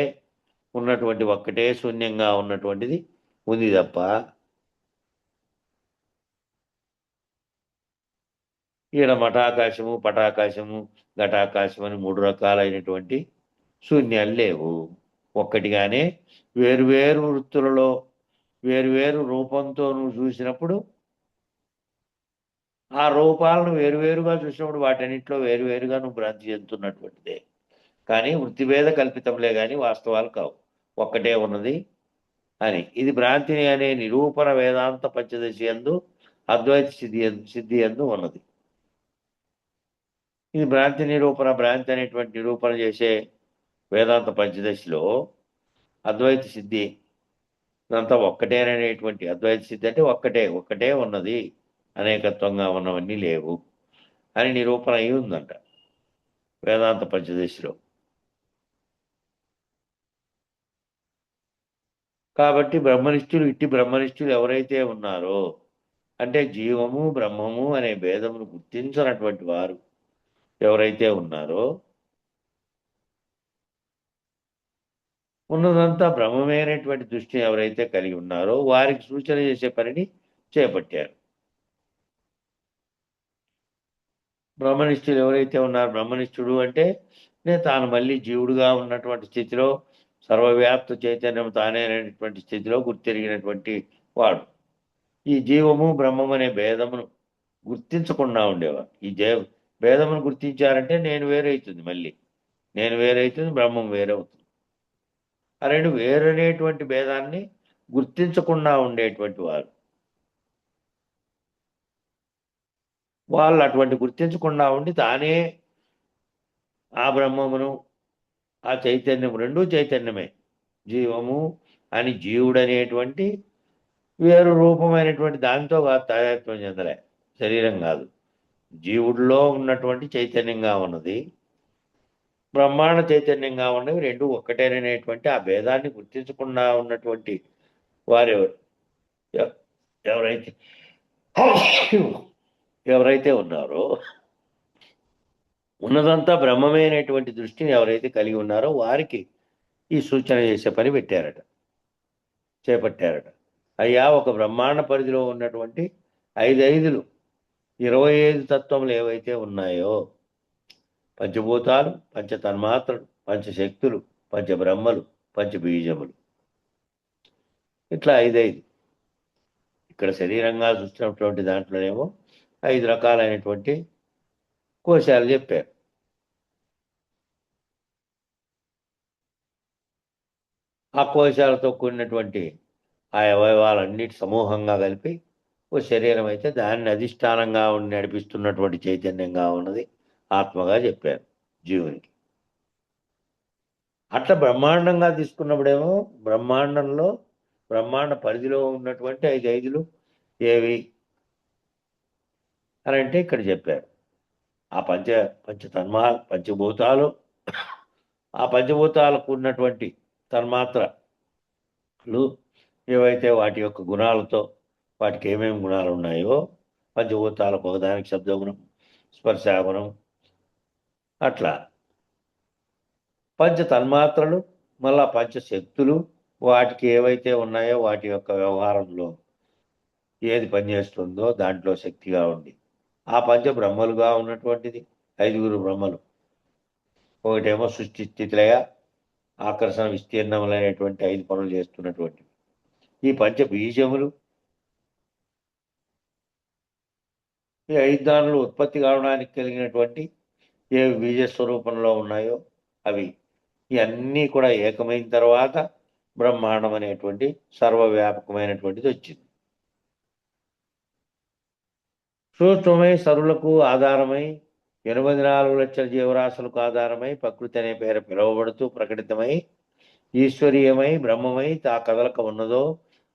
ఉన్నటువంటి ఒక్కటే శూన్యంగా ఉన్నటువంటిది ఉంది తప్ప ఈడ మఠాకాశము పటాకాశము ఘటాకాశం అని మూడు రకాలైనటువంటి శూన్యాలు లేవు. ఒక్కటిగానే వేరువేరు వృత్తులలో వేరువేరు రూపంతో నువ్వు చూసినప్పుడు ఆ రూపాలను వేరువేరుగా చూసినప్పుడు వాటన్నింటిలో వేరువేరుగా నువ్వు భ్రాంతి చెందుతున్నటువంటిదే కానీ వృత్తిభేద కల్పితంలే కానీ వాస్తవాలు కావు. ఒక్కటే ఉన్నది అని ఇది భ్రాంతి అనే నిరూపణ వేదాంత పంచదశి యందు అద్వైత సిద్ధి యందు ఉన్నది. ఇది భ్రాంతి నిరూపణ, భ్రాంతి అనేటువంటి నిరూపణ చేసే వేదాంత పంచదశిలో అద్వైత సిద్ధి ఇదంతా ఒక్కటేననేటువంటి అద్వైత సిద్ధి అంటే ఒక్కటే ఉన్నది, అనేకత్వంగా ఉన్నవన్నీ లేవు అని నిరూపణ అయి ఉందంట వేదాంత పంచదశిలో. కాబట్టి ఇట్టి బ్రహ్మనిష్ఠులు ఎవరైతే ఉన్నారో అంటే జీవము బ్రహ్మము అనే భేదమును గుర్తించినటువంటి వారు ఎవరైతే ఉన్నారో, ఉన్నదంతా బ్రహ్మమే అనేటువంటి దృష్టిని ఎవరైతే కలిగి ఉన్నారో వారికి సూచన చేసే పనిని చేపట్టారు. బ్రహ్మనిష్ఠులు ఎవరైతే ఉన్నారో, బ్రహ్మనిష్ఠుడు అంటే తాను మళ్ళీ జీవుడుగా ఉన్నటువంటి స్థితిలో సర్వవ్యాప్త చైతన్యం తానే అనేటువంటి స్థితిలో గుర్తెరిగినటువంటి వాడు. ఈ జీవము బ్రహ్మం అనే భేదమును గుర్తించకుండా ఉండేవాడు. ఈ భేదమును గుర్తించారంటే నేను వేరైతుంది, మళ్ళీ నేను వేరైతుంది, బ్రహ్మం వేరవుతుంది. ఆ రెండు వేరనేటువంటి భేదాన్ని గుర్తించకుండా ఉండేటువంటి వారు. వాళ్ళు అటువంటి గుర్తించకుండా ఉండి తానే ఆ బ్రహ్మమును ఆ చైతన్యం రెండూ చైతన్యమే. జీవము అని జీవుడనేటువంటి వేరు రూపమైనటువంటి దానితో కాదు తాదాత్మ్యం చెందలే, శరీరం కాదు, జీవుడిలో ఉన్నటువంటి చైతన్యంగా ఉన్నది, బ్రహ్మాండ చైతన్యంగా ఉన్నవి రెండు ఒక్కటేననేటువంటి ఆ భేదాన్ని గుర్తించకుండా ఉన్నటువంటి వారు ఎవరైతే ఎవరైతే ఉన్నారో, ఉన్నదంతా బ్రహ్మమే అనేటువంటి దృష్టిని ఎవరైతే కలిగి ఉన్నారో వారికి ఈ సూచన చేసే పని చేపట్టారట. అయ్యా, ఒక బ్రహ్మాండ పరిధిలో ఉన్నటువంటి 5 25 తత్వములు ఏవైతే ఉన్నాయో, పంచభూతాలు, పంచతన్మాత్రలు, పంచశక్తులు, పంచబ్రహ్మలు, పంచబీజములు, ఇట్లా 5 ఇక్కడ శరీరంగా చూస్తున్నటువంటి దాంట్లోనేమో 5 రకాలైనటువంటి కోశాలు చెప్పారు. ఆ కోశాలతో కూడినటువంటి ఆ అవయవాలన్నిటి సమూహంగా కలిపి ఓ శరీరం అయితే దాన్ని అధిష్టానంగా ఉండి నడిపిస్తున్నటువంటి చైతన్యంగా ఉన్నది ఆత్మగా చెప్పారు జీవునికి. అట్లా బ్రహ్మాండంగా తీసుకున్నప్పుడేమో బ్రహ్మాండంలో బ్రహ్మాండ పరిధిలో ఉన్నటువంటి 5 ఏవి అని అంటే ఇక్కడ చెప్పారు. ఆ పంచభూతాలు, ఆ పంచభూతాలకు ఉన్నటువంటి తన్మాత్రలు ఏవైతే వాటి యొక్క గుణాలతో, వాటికి ఏమేమి గుణాలు ఉన్నాయో, పంచభూతాలకు ఒకదానికి శబ్దగుణం, స్పర్శాగుణం, అట్లా పంచ తన్మాత్రలు, మళ్ళా పంచశక్తులు, వాటికి ఏవైతే ఉన్నాయో వాటి యొక్క వ్యవహారంలో ఏది పనిచేస్తుందో దాంట్లో శక్తిగా ఉండి, ఆ పంచ బ్రహ్మలుగా ఉన్నటువంటిది 5 బ్రహ్మలు. ఒకటేమో సృష్టి స్థితిలయ ఆకర్షణ విస్తీర్ణములైనటువంటి 5 పనులు చేస్తున్నటువంటి ఈ పంచ బీజములు, ఈ 5 దానులు ఉత్పత్తి కావడానికి కలిగినటువంటి ఏ బీజ స్వరూపంలో ఉన్నాయో అవి ఇవన్నీ కూడా ఏకమైన తర్వాత బ్రహ్మాండం అనేటువంటి సర్వవ్యాపకమైనటువంటిది వచ్చింది. సూక్ష్మమై సరులకు ఆధారమై 84 లక్షల జీవరాశులకు ఆధారమై ప్రకృతి అనే పేరు పిలువబడుతూ ప్రకటితమై ఈశ్వరీయమై బ్రహ్మమై తా కదలక ఉన్నదో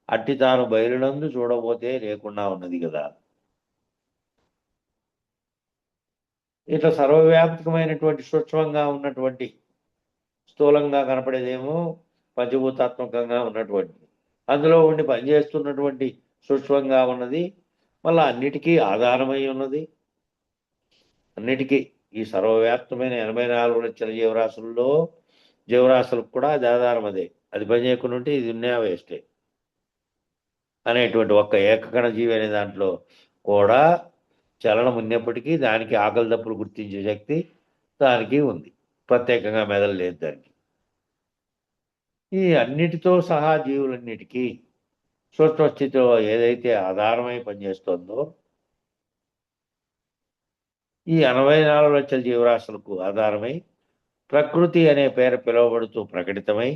అట్టి తాను బయలునందు చూడబోతే లేకుండా ఉన్నది కదా. ఇట్లా సర్వవ్యాపకమైనటువంటి సూక్ష్మంగా ఉన్నటువంటి స్థూలంగా కనపడేదేమో పంచభూతాత్మకంగా ఉన్నటువంటి, అందులో ఉండి పనిచేస్తున్నటువంటి సూక్ష్మంగా ఉన్నది, మళ్ళీ అన్నిటికీ ఆధారమై ఉన్నది. అన్నిటికీ ఈ సర్వవ్యాప్తమైన 84 లక్షల జీవరాశులకు కూడా అది ఆధారం. అది పని చేయకుండా ఉంటే ఇది ఉన్నా వేస్టే అనేటువంటి ఒక్క ఏకకణ జీవి అనే దాంట్లో కూడా చలనం ఉన్నప్పటికీ దానికి ఆకలి దప్పులు గుర్తించే శక్తి దానికి ఉంది, ప్రత్యేకంగా మెదలు లేదు దానికి. ఈ అన్నిటితో సహా జీవులన్నిటికీ సూక్ష్మ స్థితిలో ఏదైతే ఆధారమై పనిచేస్తుందో ఈ 84 లక్షల జీవరాశులకు ఆధారమై ప్రకృతి అనే పేరు పిలువబడుతూ ప్రకటితమై,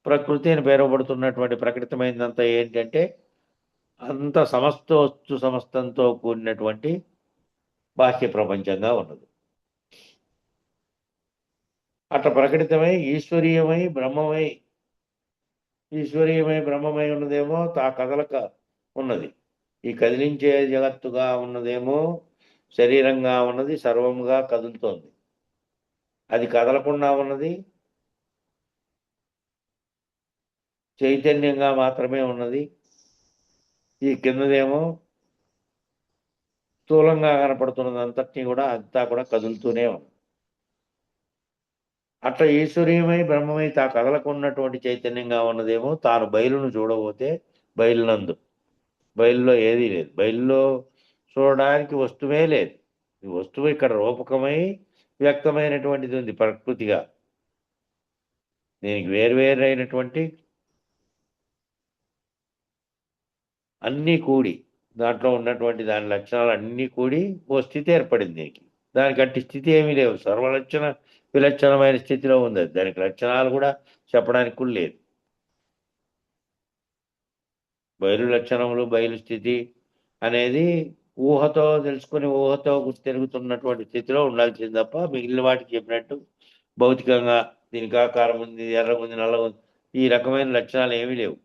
ప్రకృతి అని పిలువబడుతున్నటువంటి ప్రకటితమైనదంతా ఏంటంటే అంత సమస్తంతో కూడినటువంటి బాహ్య ప్రపంచంగా ఉన్నది. అట్లా ప్రకటితమై ఈశ్వరీయమై బ్రహ్మమై ఉన్నదేమో తా కదలక ఉన్నది. ఈ కదిలించే జగత్తుగా ఉన్నదేమో శరీరంగా ఉన్నది, సర్వముగా కదులుతోంది. అది కదలకుండా ఉన్నది చైతన్యంగా మాత్రమే ఉన్నది. ఈ కిందదేమో స్థూలంగా కనపడుతున్నది అంతా కూడా కదులుతూనే ఉంది. అట్లా ఈశ్వరీయమై బ్రహ్మమై తా కదలకున్నటువంటి చైతన్యంగా ఉన్నదేమో తాను బయలును చూడబోతే బయలులో ఏదీ లేదు. బయలులో చూడడానికి వస్తువే లేదు. ఈ వస్తువు ఇక్కడ రూపకమై వ్యక్తమైనటువంటిది ఉంది ప్రకృతిగా. దీనికి వేరువేరైనటువంటి అన్నీ కూడి దాంట్లో ఉన్నటువంటి దాని లక్షణాలు అన్నీ కూడి ఓ స్థితి ఏర్పడింది. దానికి అట్టి స్థితి ఏమీ లేవు, విలక్షణమైన స్థితిలో ఉంది. దానికి లక్షణాలు కూడా చెప్పడానికి కూడా లేదు. బయలు లక్షణములు, బయలు స్థితి అనేది ఊహతో తెలుసుకుని ఊహతో గుర్తెరుగుతున్నటువంటి స్థితిలో ఉండాల్సింది తప్ప మిగిలిన వాటికి చెప్పినట్టు భౌతికంగా దీనికి ఆకారం ఉంది, ఎర్రగుంది, నల్లగుంది ఈ రకమైన లక్షణాలు ఏమీ లేవు.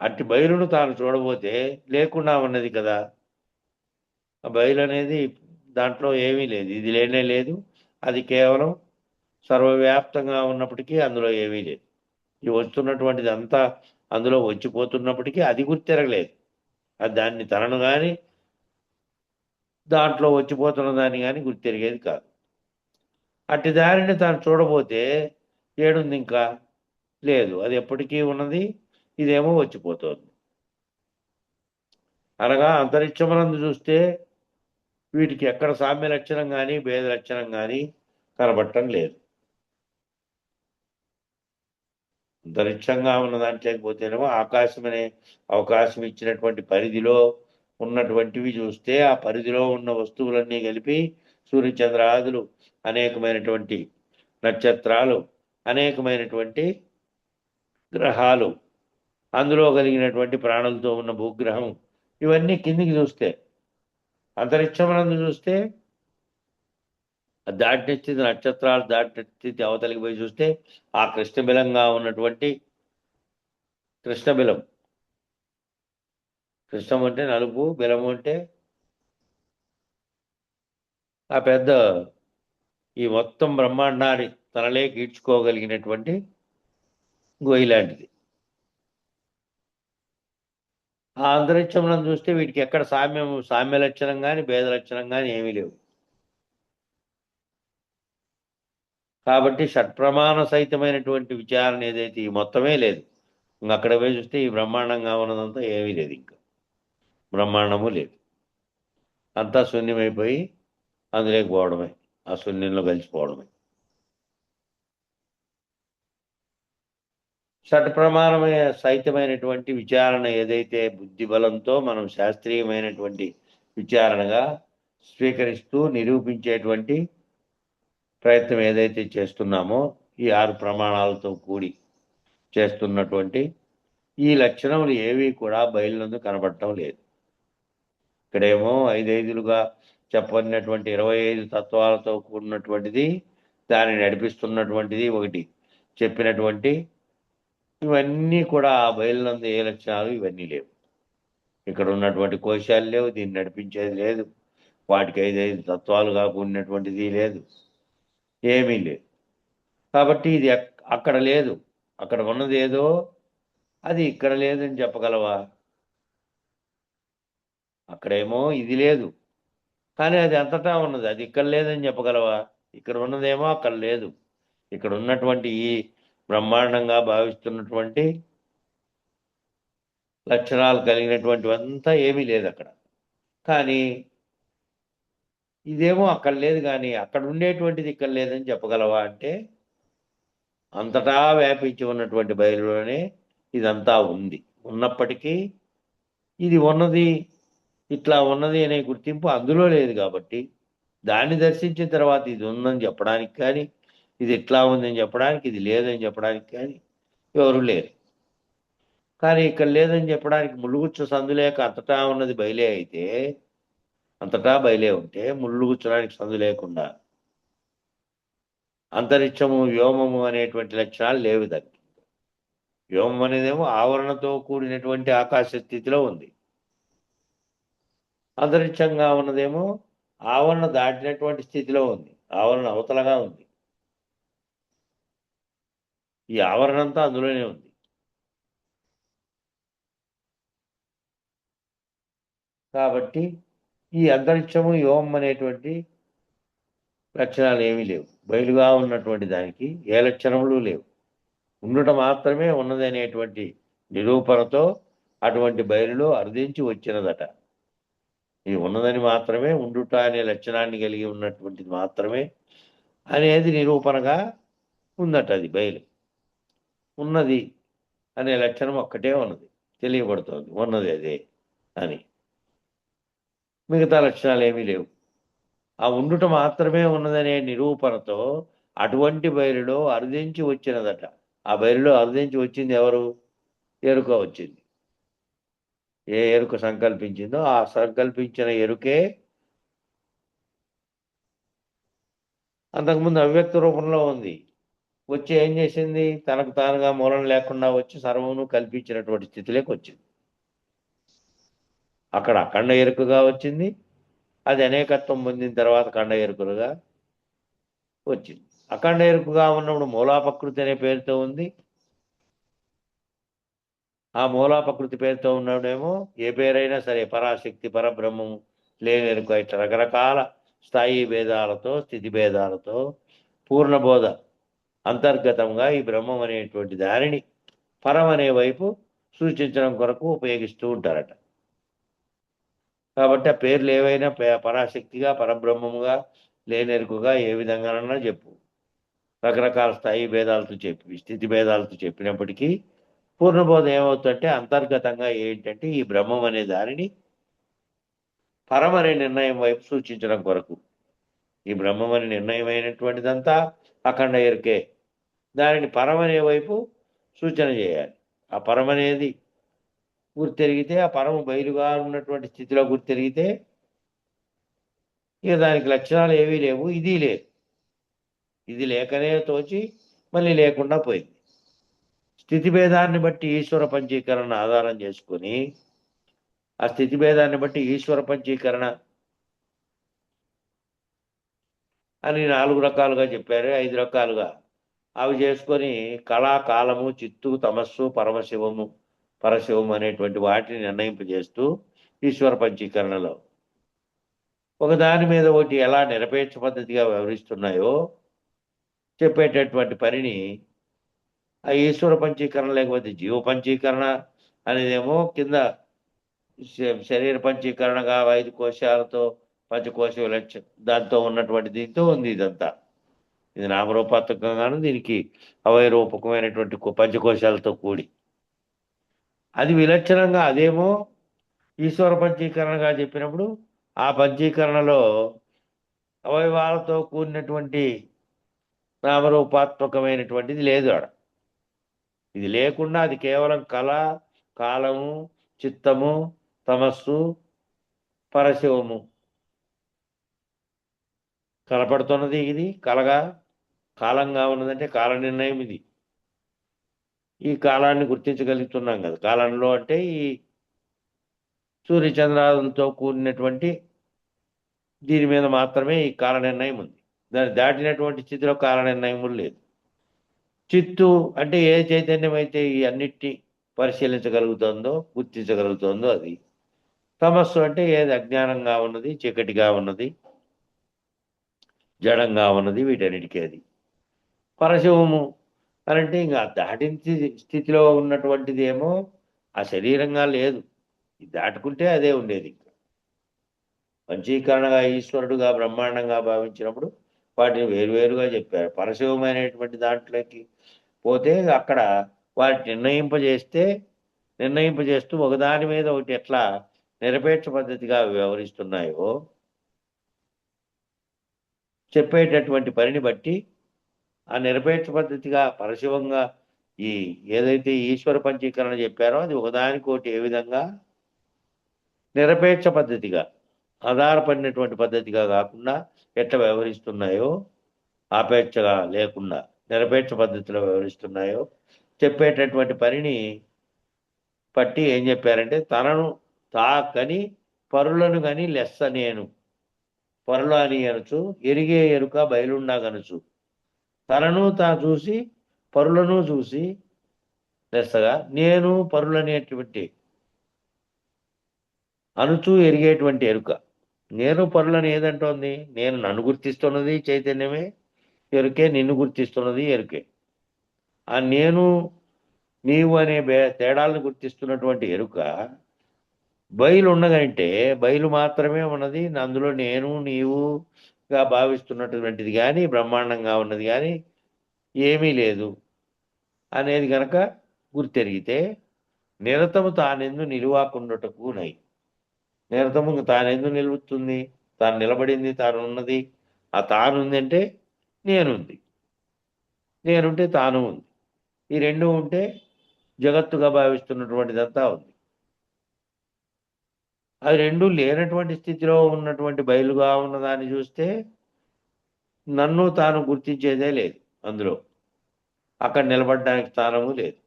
అట్టి బయలును తాను చూడబోతే లేకుండా ఉన్నది కదా. ఆ బయలు అనేది దాంట్లో ఏమీ లేదు, ఇది లేనే లేదు. అది కేవలం సర్వవ్యాప్తంగా ఉన్నప్పటికీ అందులో ఏమీ లేదు. ఈ వస్తున్నటువంటిది అంతా అందులో వచ్చిపోతున్నప్పటికీ అది గుర్తెరగలేదు. అది దాన్ని తనను కానీ దాంట్లో వచ్చిపోతున్న దాన్ని కానీ గుర్తెరిగేది కాదు. అట్టి దారిని తాను చూడబోతే ఏడుంది, ఇంకా లేదు, అది ఎప్పటికీ ఉన్నది, ఇదేమో వచ్చిపోతుంది. అనగా అంతరిక్షమునందు చూస్తే వీటికి ఎక్కడ సామ్య లక్షణం కానీ భేద లక్షణం కానీ కనబడటం లేదు. అంతరిక్షంగా ఉన్న దాంట్లోకి పోతేనేమో ఆకాశం అనే అవకాశం ఇచ్చినటువంటి పరిధిలో ఉన్నటువంటివి చూస్తే ఆ పరిధిలో ఉన్న వస్తువులన్నీ కలిపి సూర్యచంద్రాదులు, అనేకమైనటువంటి నక్షత్రాలు, అనేకమైనటువంటి గ్రహాలు, అందులో కలిగినటువంటి ప్రాణులతో ఉన్న భూగ్రహం, ఇవన్నీ కిందికి చూస్తే, అంతరిక్షమునందు చూస్తే అది దాటిన స్థితి, నక్షత్రాలు దాటిన స్థితి అవతలికి పోయి చూస్తే ఆ కృష్ణబిలంగా ఉన్నటువంటి కృష్ణబిలం, కృష్ణం అంటే నలుపు, బిలము అంటే ఆ పెద్ద ఈ మొత్తం బ్రహ్మాండాన్ని తనలేకి ఈడ్చుకోగలిగినటువంటి గొయ్యి లాంటిది. ఆ అంతరిక్షంలో చూస్తే వీటికి ఎక్కడ సామ్య లక్షణం కానీ భేద లక్షణం కానీ ఏమీ లేవు. కాబట్టి షట్ప్రమాణ సహితమైనటువంటి విచారణ ఏదైతే ఈ మొత్తమే లేదు. ఇంక అక్కడ పోయి చూస్తే ఈ బ్రహ్మాండంగా ఉన్నదంతా ఏమీ లేదు, ఇంకా బ్రహ్మాండము లేదు, అంతా శూన్యమైపోయి అందులోకి పోవడమే, ఆ శూన్యంలో కలిసిపోవడమే. షట్ప్రమాణమైన సహితమైనటువంటి విచారణ ఏదైతే బుద్ధి బలంతో మనం శాస్త్రీయమైనటువంటి విచారణగా స్వీకరిస్తూ నిరూపించేటువంటి ప్రయత్నం ఏదైతే చేస్తున్నామో, ఈ 6 ప్రమాణాలతో కూడి చేస్తున్నటువంటి ఈ లక్షణములు ఏవి కూడా బయలునందు కనబడటం లేదు. ఇక్కడేమో 5 చెప్పినటువంటి 25 తత్వాలతో కూడినటువంటిది, దాన్ని నడిపిస్తున్నటువంటిది ఒకటి చెప్పినటువంటి, ఇవన్నీ కూడా ఆ బయలునందు ఏ లక్షణాలు ఇవన్నీ లేవు. ఇక్కడ ఉన్నటువంటి కోశాలు లేవు, దీన్ని నడిపించేది లేదు, వాటికి 5 తత్వాలుగా కూడినటువంటిది లేదు, ఏమీ లేదు. కాబట్టి ఇది అక్కడ లేదు, అక్కడ ఉన్నది ఏదో అది ఇక్కడ లేదని చెప్పగలవా? అక్కడేమో ఇది లేదు, కానీ అది అంతటా ఉన్నది, అది ఇక్కడ లేదని చెప్పగలవా? ఇక్కడ ఉన్నదేమో అక్కడ లేదు. ఇక్కడ ఉన్నటువంటి ఈ బ్రహ్మాండంగా భావిస్తున్నటువంటి లక్షణాలు కలిగినటువంటివంతా ఏమీ లేదు అక్కడ. కానీ ఇదేమో అక్కడ లేదు, కానీ అక్కడ ఉండేటువంటిది ఇక్కడ లేదని చెప్పగలవా అంటే, అంతటా వ్యాపించి ఉన్నటువంటి బయలులోనే ఇదంతా ఉంది. ఉన్నప్పటికీ ఇది ఉన్నది, ఇట్లా ఉన్నది అనే గుర్తింపు అందులో లేదు. కాబట్టి దాన్ని దర్శించిన తర్వాత ఇది ఉందని చెప్పడానికి కానీ, ఇది ఇట్లా ఉందని చెప్పడానికి, ఇది లేదని చెప్పడానికి కానీ ఎవరు లేరు. కానీ ఇక్కడ లేదని చెప్పడానికి ముళ్ళుగుచ్చు సందు లేక అంతటా ఉన్నది బయలే అయితే, అంతటా బయలే ఉంటే ముళ్ళుగుచ్చడానికి సందు లేకుండా అంతరిక్షము వ్యోమము అనేటువంటి లక్షణాలు లేవు దానికి. వ్యోమం అనేదేమో ఆవరణతో కూడినటువంటి ఆకాశ స్థితిలో ఉంది. అంతరిక్షంగా ఉన్నదేమో ఆవరణ దాటినటువంటి స్థితిలో ఉంది, ఆవరణ అవతలగా ఉంది. ఈ ఆవరణ అంతా అందులోనే ఉంది. కాబట్టి ఈ అంతరిక్షము వ్యోమం అనేటువంటి లక్షణాలు ఏమీ లేవు. బయలుగా ఉన్నటువంటి దానికి ఏ లక్షణములు లేవు. ఉండుట మాత్రమే ఉన్నది అనేటువంటి నిరూపణతో అటువంటి బయలులో అర్థించి వచ్చినదట. ఇది ఉన్నదని మాత్రమే, ఉండుట అనే లక్షణాన్ని కలిగి ఉన్నటువంటిది మాత్రమే అనేది నిరూపణగా ఉందట. అది బయలు ఉన్నది అనే లక్షణం ఒక్కటే ఉన్నది, తెలియబడుతోంది ఉన్నది అదే అని. మిగతా లక్షణాలు ఏమీ లేవు. ఆ ఉండుట మాత్రమే ఉన్నదనే నిరూపణతో అటువంటి బయలులో అర్థించి వచ్చినదట. ఆ బయలులో అర్థించి వచ్చింది ఎవరు? ఎరుక వచ్చింది. ఏ ఎరుక సంకల్పించిందో ఆ సంకల్పించిన ఎరుకే అంతకుముందు అవ్యక్త రూపంలో ఉంది. వచ్చి ఏం చేసింది? తనకు తానుగా మూలం లేకుండా వచ్చి సర్వమును కల్పించినటువంటి స్థితిలోకి వచ్చింది. అక్కడ అఖండ ఎరుకగా వచ్చింది, అది అనేకత్వం పొందిన తర్వాత ఖండ ఎరుకలుగా వచ్చింది. అఖండ ఎరుకగా ఉన్నప్పుడు మూలాపకృతి అనే పేరుతో ఉంది. ఆ మూలాపకృతి పేరుతో ఉన్నప్పుడేమో ఏ పేరైనా సరే పరాశక్తి, పరబ్రహ్మము, లేని ఎరుక, ఇట్లా రకరకాల స్థాయి భేదాలతో, స్థితి భేదాలతో పూర్ణబోధ అంతర్గతంగా ఈ బ్రహ్మం అనేటువంటి దానిని పరం అనే వైపు సూచించడం కొరకు ఉపయోగిస్తూ ఉంటారట. కాబట్టి ఆ పేర్లు ఏవైనా పరాశక్తిగా, పరబ్రహ్మముగా, లేనెరుకుగా ఏ విధంగానన్నా చెప్పు, రకరకాల స్థాయి భేదాలతో చెప్పి, స్థితి భేదాలతో చెప్పినప్పటికీ పూర్ణబోధ ఏమవుతుందంటే అంతర్గతంగా ఏంటంటే ఈ బ్రహ్మం అనే దానిని పరం అనే నిర్ణయం వైపు సూచించడం కొరకు. ఈ బ్రహ్మం అనే నిర్ణయమైనటువంటిదంతా అఖండ ఎరుకే. దానిని పరం అనే వైపు సూచన చేయాలి. ఆ పరం అనేది గుర్తెరిగితే, ఆ పరము బయలుగా ఉన్నటువంటి స్థితిలో గుర్తెరిగితే ఇక దానికి లక్షణాలు ఏవీ లేవు, ఇది లేదు. ఇది లేకనే తోచి మళ్ళీ లేకుండా పోయింది. స్థితి భేదాన్ని బట్టి ఈశ్వర పంచీకరణ ఆధారం చేసుకొని ఆ స్థితి భేదాన్ని బట్టి ఈశ్వర పంచీకరణ అని 4 రకాలుగా చెప్పారు, 5 రకాలుగా. అవి చేసుకొని కళా, కాలము, చిత్తు, తమస్సు, పరశివము అనేటువంటి వాటిని నిర్ణయింపజేస్తూ ఈశ్వర పంచీకరణలో ఒకదాని మీద ఒకటి ఎలా నిరపేక్ష పద్ధతిగా వ్యవహరిస్తున్నాయో చెప్పేటటువంటి పనిని ఆ ఈశ్వర పంచీకరణ లేకపోతే జీవ పంచీకరణ అనేదేమో కింద శరీర పంచీకరణగా 5 కోశాలతో పంచకోశ విలక్షణ దాంతో ఉన్నటువంటి దీంతో ఉంది ఇదంతా. ఇది నామరూపాత్మకంగాను దీనికి అవయరూపకమైనటువంటి పంచకోశాలతో కూడి అది విలక్షణంగా అదేమో ఈశ్వర పంచీకరణగా చెప్పినప్పుడు ఆ పంచీకరణలో అవయవాలతో కూడినటువంటి నామరూపాత్మకమైనటువంటిది లేదు ఆడ. ఇది లేకుండా అది కేవలం కళ, కాలము, చిత్తము, తమస్సు, పరశివము కనపడుతున్నది. ఇది కలగా కాలంగా ఉన్నదంటే కాల నిర్ణయం. ఇది ఈ కాలాన్ని గుర్తించగలుగుతున్నాం కదా. కాలంలో అంటే ఈ సూర్యచంద్రాలతో కూడినటువంటి దీని మీద మాత్రమే ఈ కాల నిర్ణయం ఉంది. దాన్ని దాటినటువంటి స్థితిలో కాల నిర్ణయము లేదు. చిత్తు అంటే ఏ చైతన్యం అయితే ఈ అన్నిటినీ పరిశీలించగలుగుతుందో, గుర్తించగలుగుతుందో అది. తమస్సు అంటే ఏది అజ్ఞానంగా ఉన్నది, చీకటిగా ఉన్నది, జడంగా ఉన్నది, వీటన్నిటికీ అది. పరశివము అనంటే ఇంకా దాటిన స్థితిలో ఉన్నటువంటిది ఏమో ఆ శరీరంగా లేదు. ఇది దాటుకుంటే అదే ఉండేది. ఇంకా పంచీకరణగా ఈశ్వరుడుగా బ్రహ్మాండంగా భావించినప్పుడు వాటిని వేరువేరుగా చెప్పారు. పరశివమైనటువంటి దాంట్లోకి పోతే అక్కడ వాటిని నిర్ణయింపజేస్తూ ఒకదాని మీద ఒకటి ఎట్లా నిరపేక్ష పద్ధతిగా వ్యవహరిస్తున్నాయో చెప్పేటటువంటి పనిని బట్టి ఆ నిరపేక్ష పద్ధతిగా పరశివంగా ఈ ఏదైతే ఈశ్వర పంచీకరణ చెప్పారో అది ఒకదానికోటి ఏ విధంగా నిరపేక్ష పద్ధతిగా ఆధారపడినటువంటి పద్ధతిగా కాకుండా ఎట్లా వ్యవహరిస్తున్నాయో, ఆపేక్షగా లేకుండా నిరపేక్ష పద్ధతిలో వ్యవహరిస్తున్నాయో చెప్పేటటువంటి పనిని పట్టి ఏం చెప్పారంటే తనను తాకని పరులను గని లెస్స నేను పరులు అని అనొచ్చు, ఎరిగే ఎరుక బయలుండా గనుచు. తనను తా చూసి పరులను చూసి లెస్సగా నేను పరులనేటువంటి అనుచు ఎరిగేటువంటి ఎరుక. నేను పరులను ఏదంటోంది? నేను నన్ను గుర్తిస్తున్నది చైతన్యమే, ఎరుకే నిన్ను గుర్తిస్తున్నది ఎరుకే. ఆ నేను నీవు అనే తేడాలను గుర్తిస్తున్నటువంటి ఎరుక బయలు ఉన్నదంటే బయలు మాత్రమే ఉన్నది. అందులో నేను నీవుగా భావిస్తున్నటువంటిది కానీ బ్రహ్మాండంగా ఉన్నది కానీ ఏమీ లేదు అనేది గనక గుర్తెరిగితే నిరతము తానెందు నిలువాకుండుటకు నై. నిరతము తానెందు నిలుపుతుంది? తాను నిలబడింది, తాను ఉన్నది. ఆ తానుంది అంటే నేనుంది, నేనుంటే తాను ఉంది. ఈ రెండు ఉంటే జగత్తుగా భావిస్తున్నటువంటిదంతా ఉంది. అది రెండు లేనటువంటి స్థితిలో ఉన్నటువంటి బయలుగా ఉన్నదాన్ని చూస్తే నన్ను తాను గుర్తించేదే లేదు. అందులో అక్కడ నిలబడడానికి స్థానము లేదు.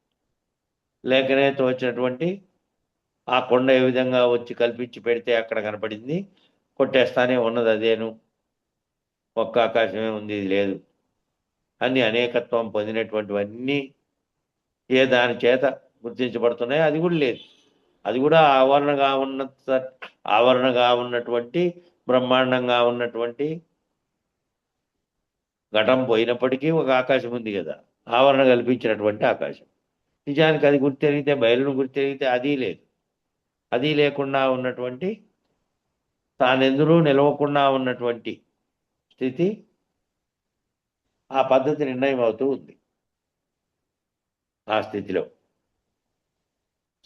లేకనే తోచినటువంటి ఆ కొండ ఏ విధంగా వచ్చి కల్పించి పెడితే అక్కడ కనపడింది, కొట్టేస్తానే ఉన్నది అదేను, ఒక్క ఆకాశమే ఉంది, ఇది లేదు అన్ని అనేకత్వం పొందినటువంటివన్నీ ఏ దాని చేత గుర్తించబడుతున్నాయో అది కూడా లేదు. అది కూడా ఆవరణగా ఉన్నటువంటి బ్రహ్మాండంగా ఉన్నటువంటి ఘటం పోయినప్పటికీ ఒక ఆకాశం ఉంది కదా, ఆవరణ కల్పించినటువంటి ఆకాశం. నిజానికి అది గుర్తెరిగితే, బయలును గుర్తెరిగితే అది లేదు. అది లేకుండా ఉన్నటువంటి తానెందులో నిలవకుండా ఉన్నటువంటి స్థితి ఆ పద్ధతి నిర్ణయం అవుతూ ఉంది. ఆ స్థితిలో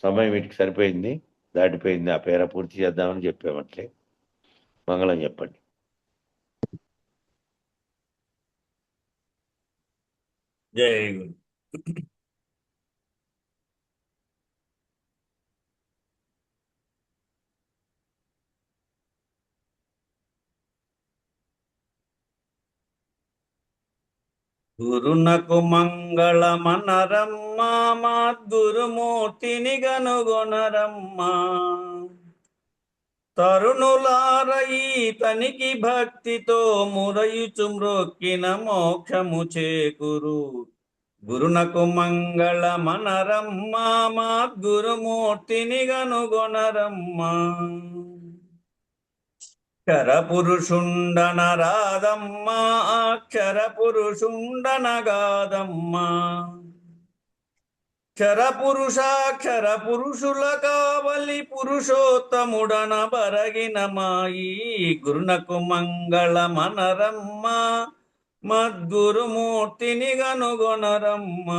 సమయం వీటికి సరిపోయింది, దాటిపోయింది. ఆ పేర పూర్తి చేద్దామని చెప్పామట్లే. మంగళం చెప్పండి. జై గురు. గురునకు మంగళమనరమ్మ మద్గురుమూర్తిని గనుగొనరమ్మ. తరుణులార ఈతనికి భక్తితో మురయుచు మ్రొక్కిన మోక్షము చేకురు. గురునకు మంగళమనరమ్మ మద్గురుమూర్తిని గనుగొనరమ్మ. అక్షర పురుషుండనరాదమ్మ అక్షర పురుషుండనగాదమ్మ. క్షర పురుషుల కావలి పురుషోత్తముడన బరగిన మాయి. గురునకు మంగళమనరమ్మ మద్గురుమూర్తిని గనుగొనరమ్మ.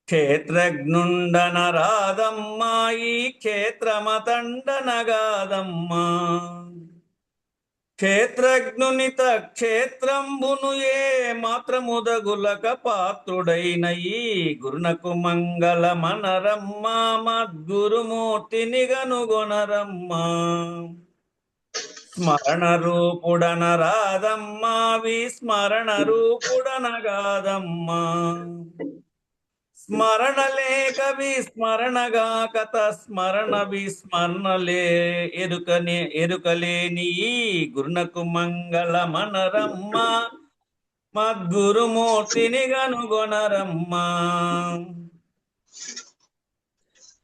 క్షేత్రజ్ఞుండనరాదమ్మ ఈ క్షేత్రమతండనగాదమ్మ. క్షేత్రజ్ఞునిత క్షేత్రంబును ఏ మాత్రముదగులక పాత్రుడైన ఈ. గురునకు మంగళమనరమ్మ మద్గురుమూర్తిని గనుగొనరమ్మ. స్మరణ రూపుడనరాదమ్మ విస్మరణ రూపుడనగాదమ్మ. స్మరణ లేక విస్మరణగా కథ స్మరణ విస్మరణలే ఎరుకలేని ఈ. గురునకు మంగళమనరమ్మ మద్గురుమూర్తిని గనుగొనరమ్మ.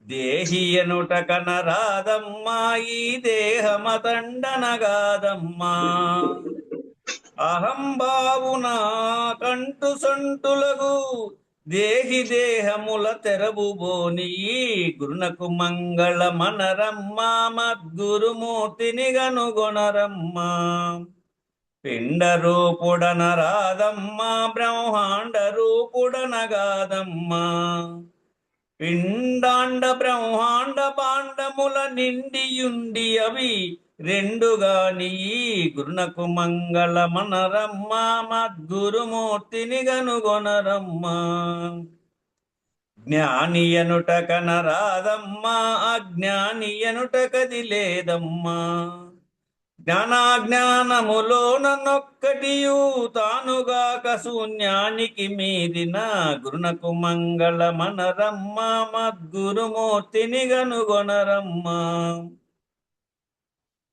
దేహియనుట కనరాదమ్మ ఈ దేహమతండనగాదమ్మ. అహంభావున కంటు సొంటులగు దేహి దేహముల తెరబుబోని. గురునకు మంగళమనరమ్మ మద్గురుమూర్తిని గనుగొనరమ్మ. పిండ రూపుడనరాదమ్మ బ్రహ్మాండ రూపుడనగాదమ్మ. పిండాండ బ్రహ్మాండ పాండముల నిండియుండి అవి రెండుగాని. గురునకు మంగళమనరమ్మ మద్గురుమూర్తిని గనుగొనరమ్మ. జ్ఞానియనుట కనరాదమ్మ అజ్ఞానియనుట కది లేదమ్మ. జ్ఞానాజ్ఞానములోన నొక్కటియు తానుగాక శూన్యానికి మీదిన. గురునకు మంగళమనరమ్మ మద్గురుమూర్తిని గనుగొనరమ్మ.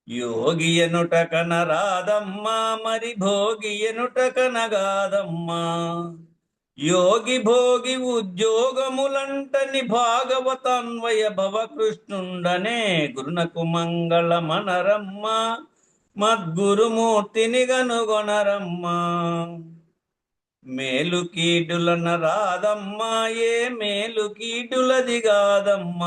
యోగియనుట కనరాదమ్మ మరి భోగియనుట కనగాదమ్మ. యోగి భోగి ఉద్యోగములంటని భాగవతాన్వయ భవకృష్ణుండనే. గురునకు మంగళమనరమ్మ మద్గురుమూర్తిని గనుగొనరమ్మ. మేలు కీడులనరాదమ్మ ఏ మేలు కీడులదిగాదమ్మ.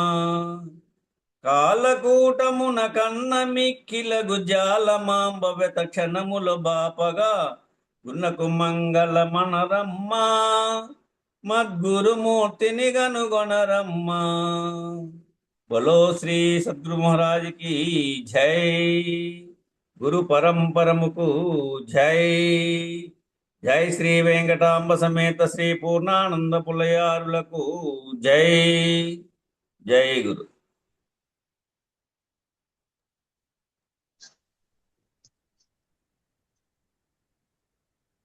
కాలకూటమున కన్న మిక్కిలగు జాలమాంబ వెత క్షణముల బాపగా. గురునకు మంగళమనరమ్మ మద్గురుమూర్తిని గనుగొనరమ్మ. బలో శ్రీ సద్గురు మహారాజ్ కి జై. గురు పరంపరముకు జై. జై శ్రీ వెంకటాంబ సమేత శ్రీ పూర్ణానంద పులయారులకు జై. జై గురు.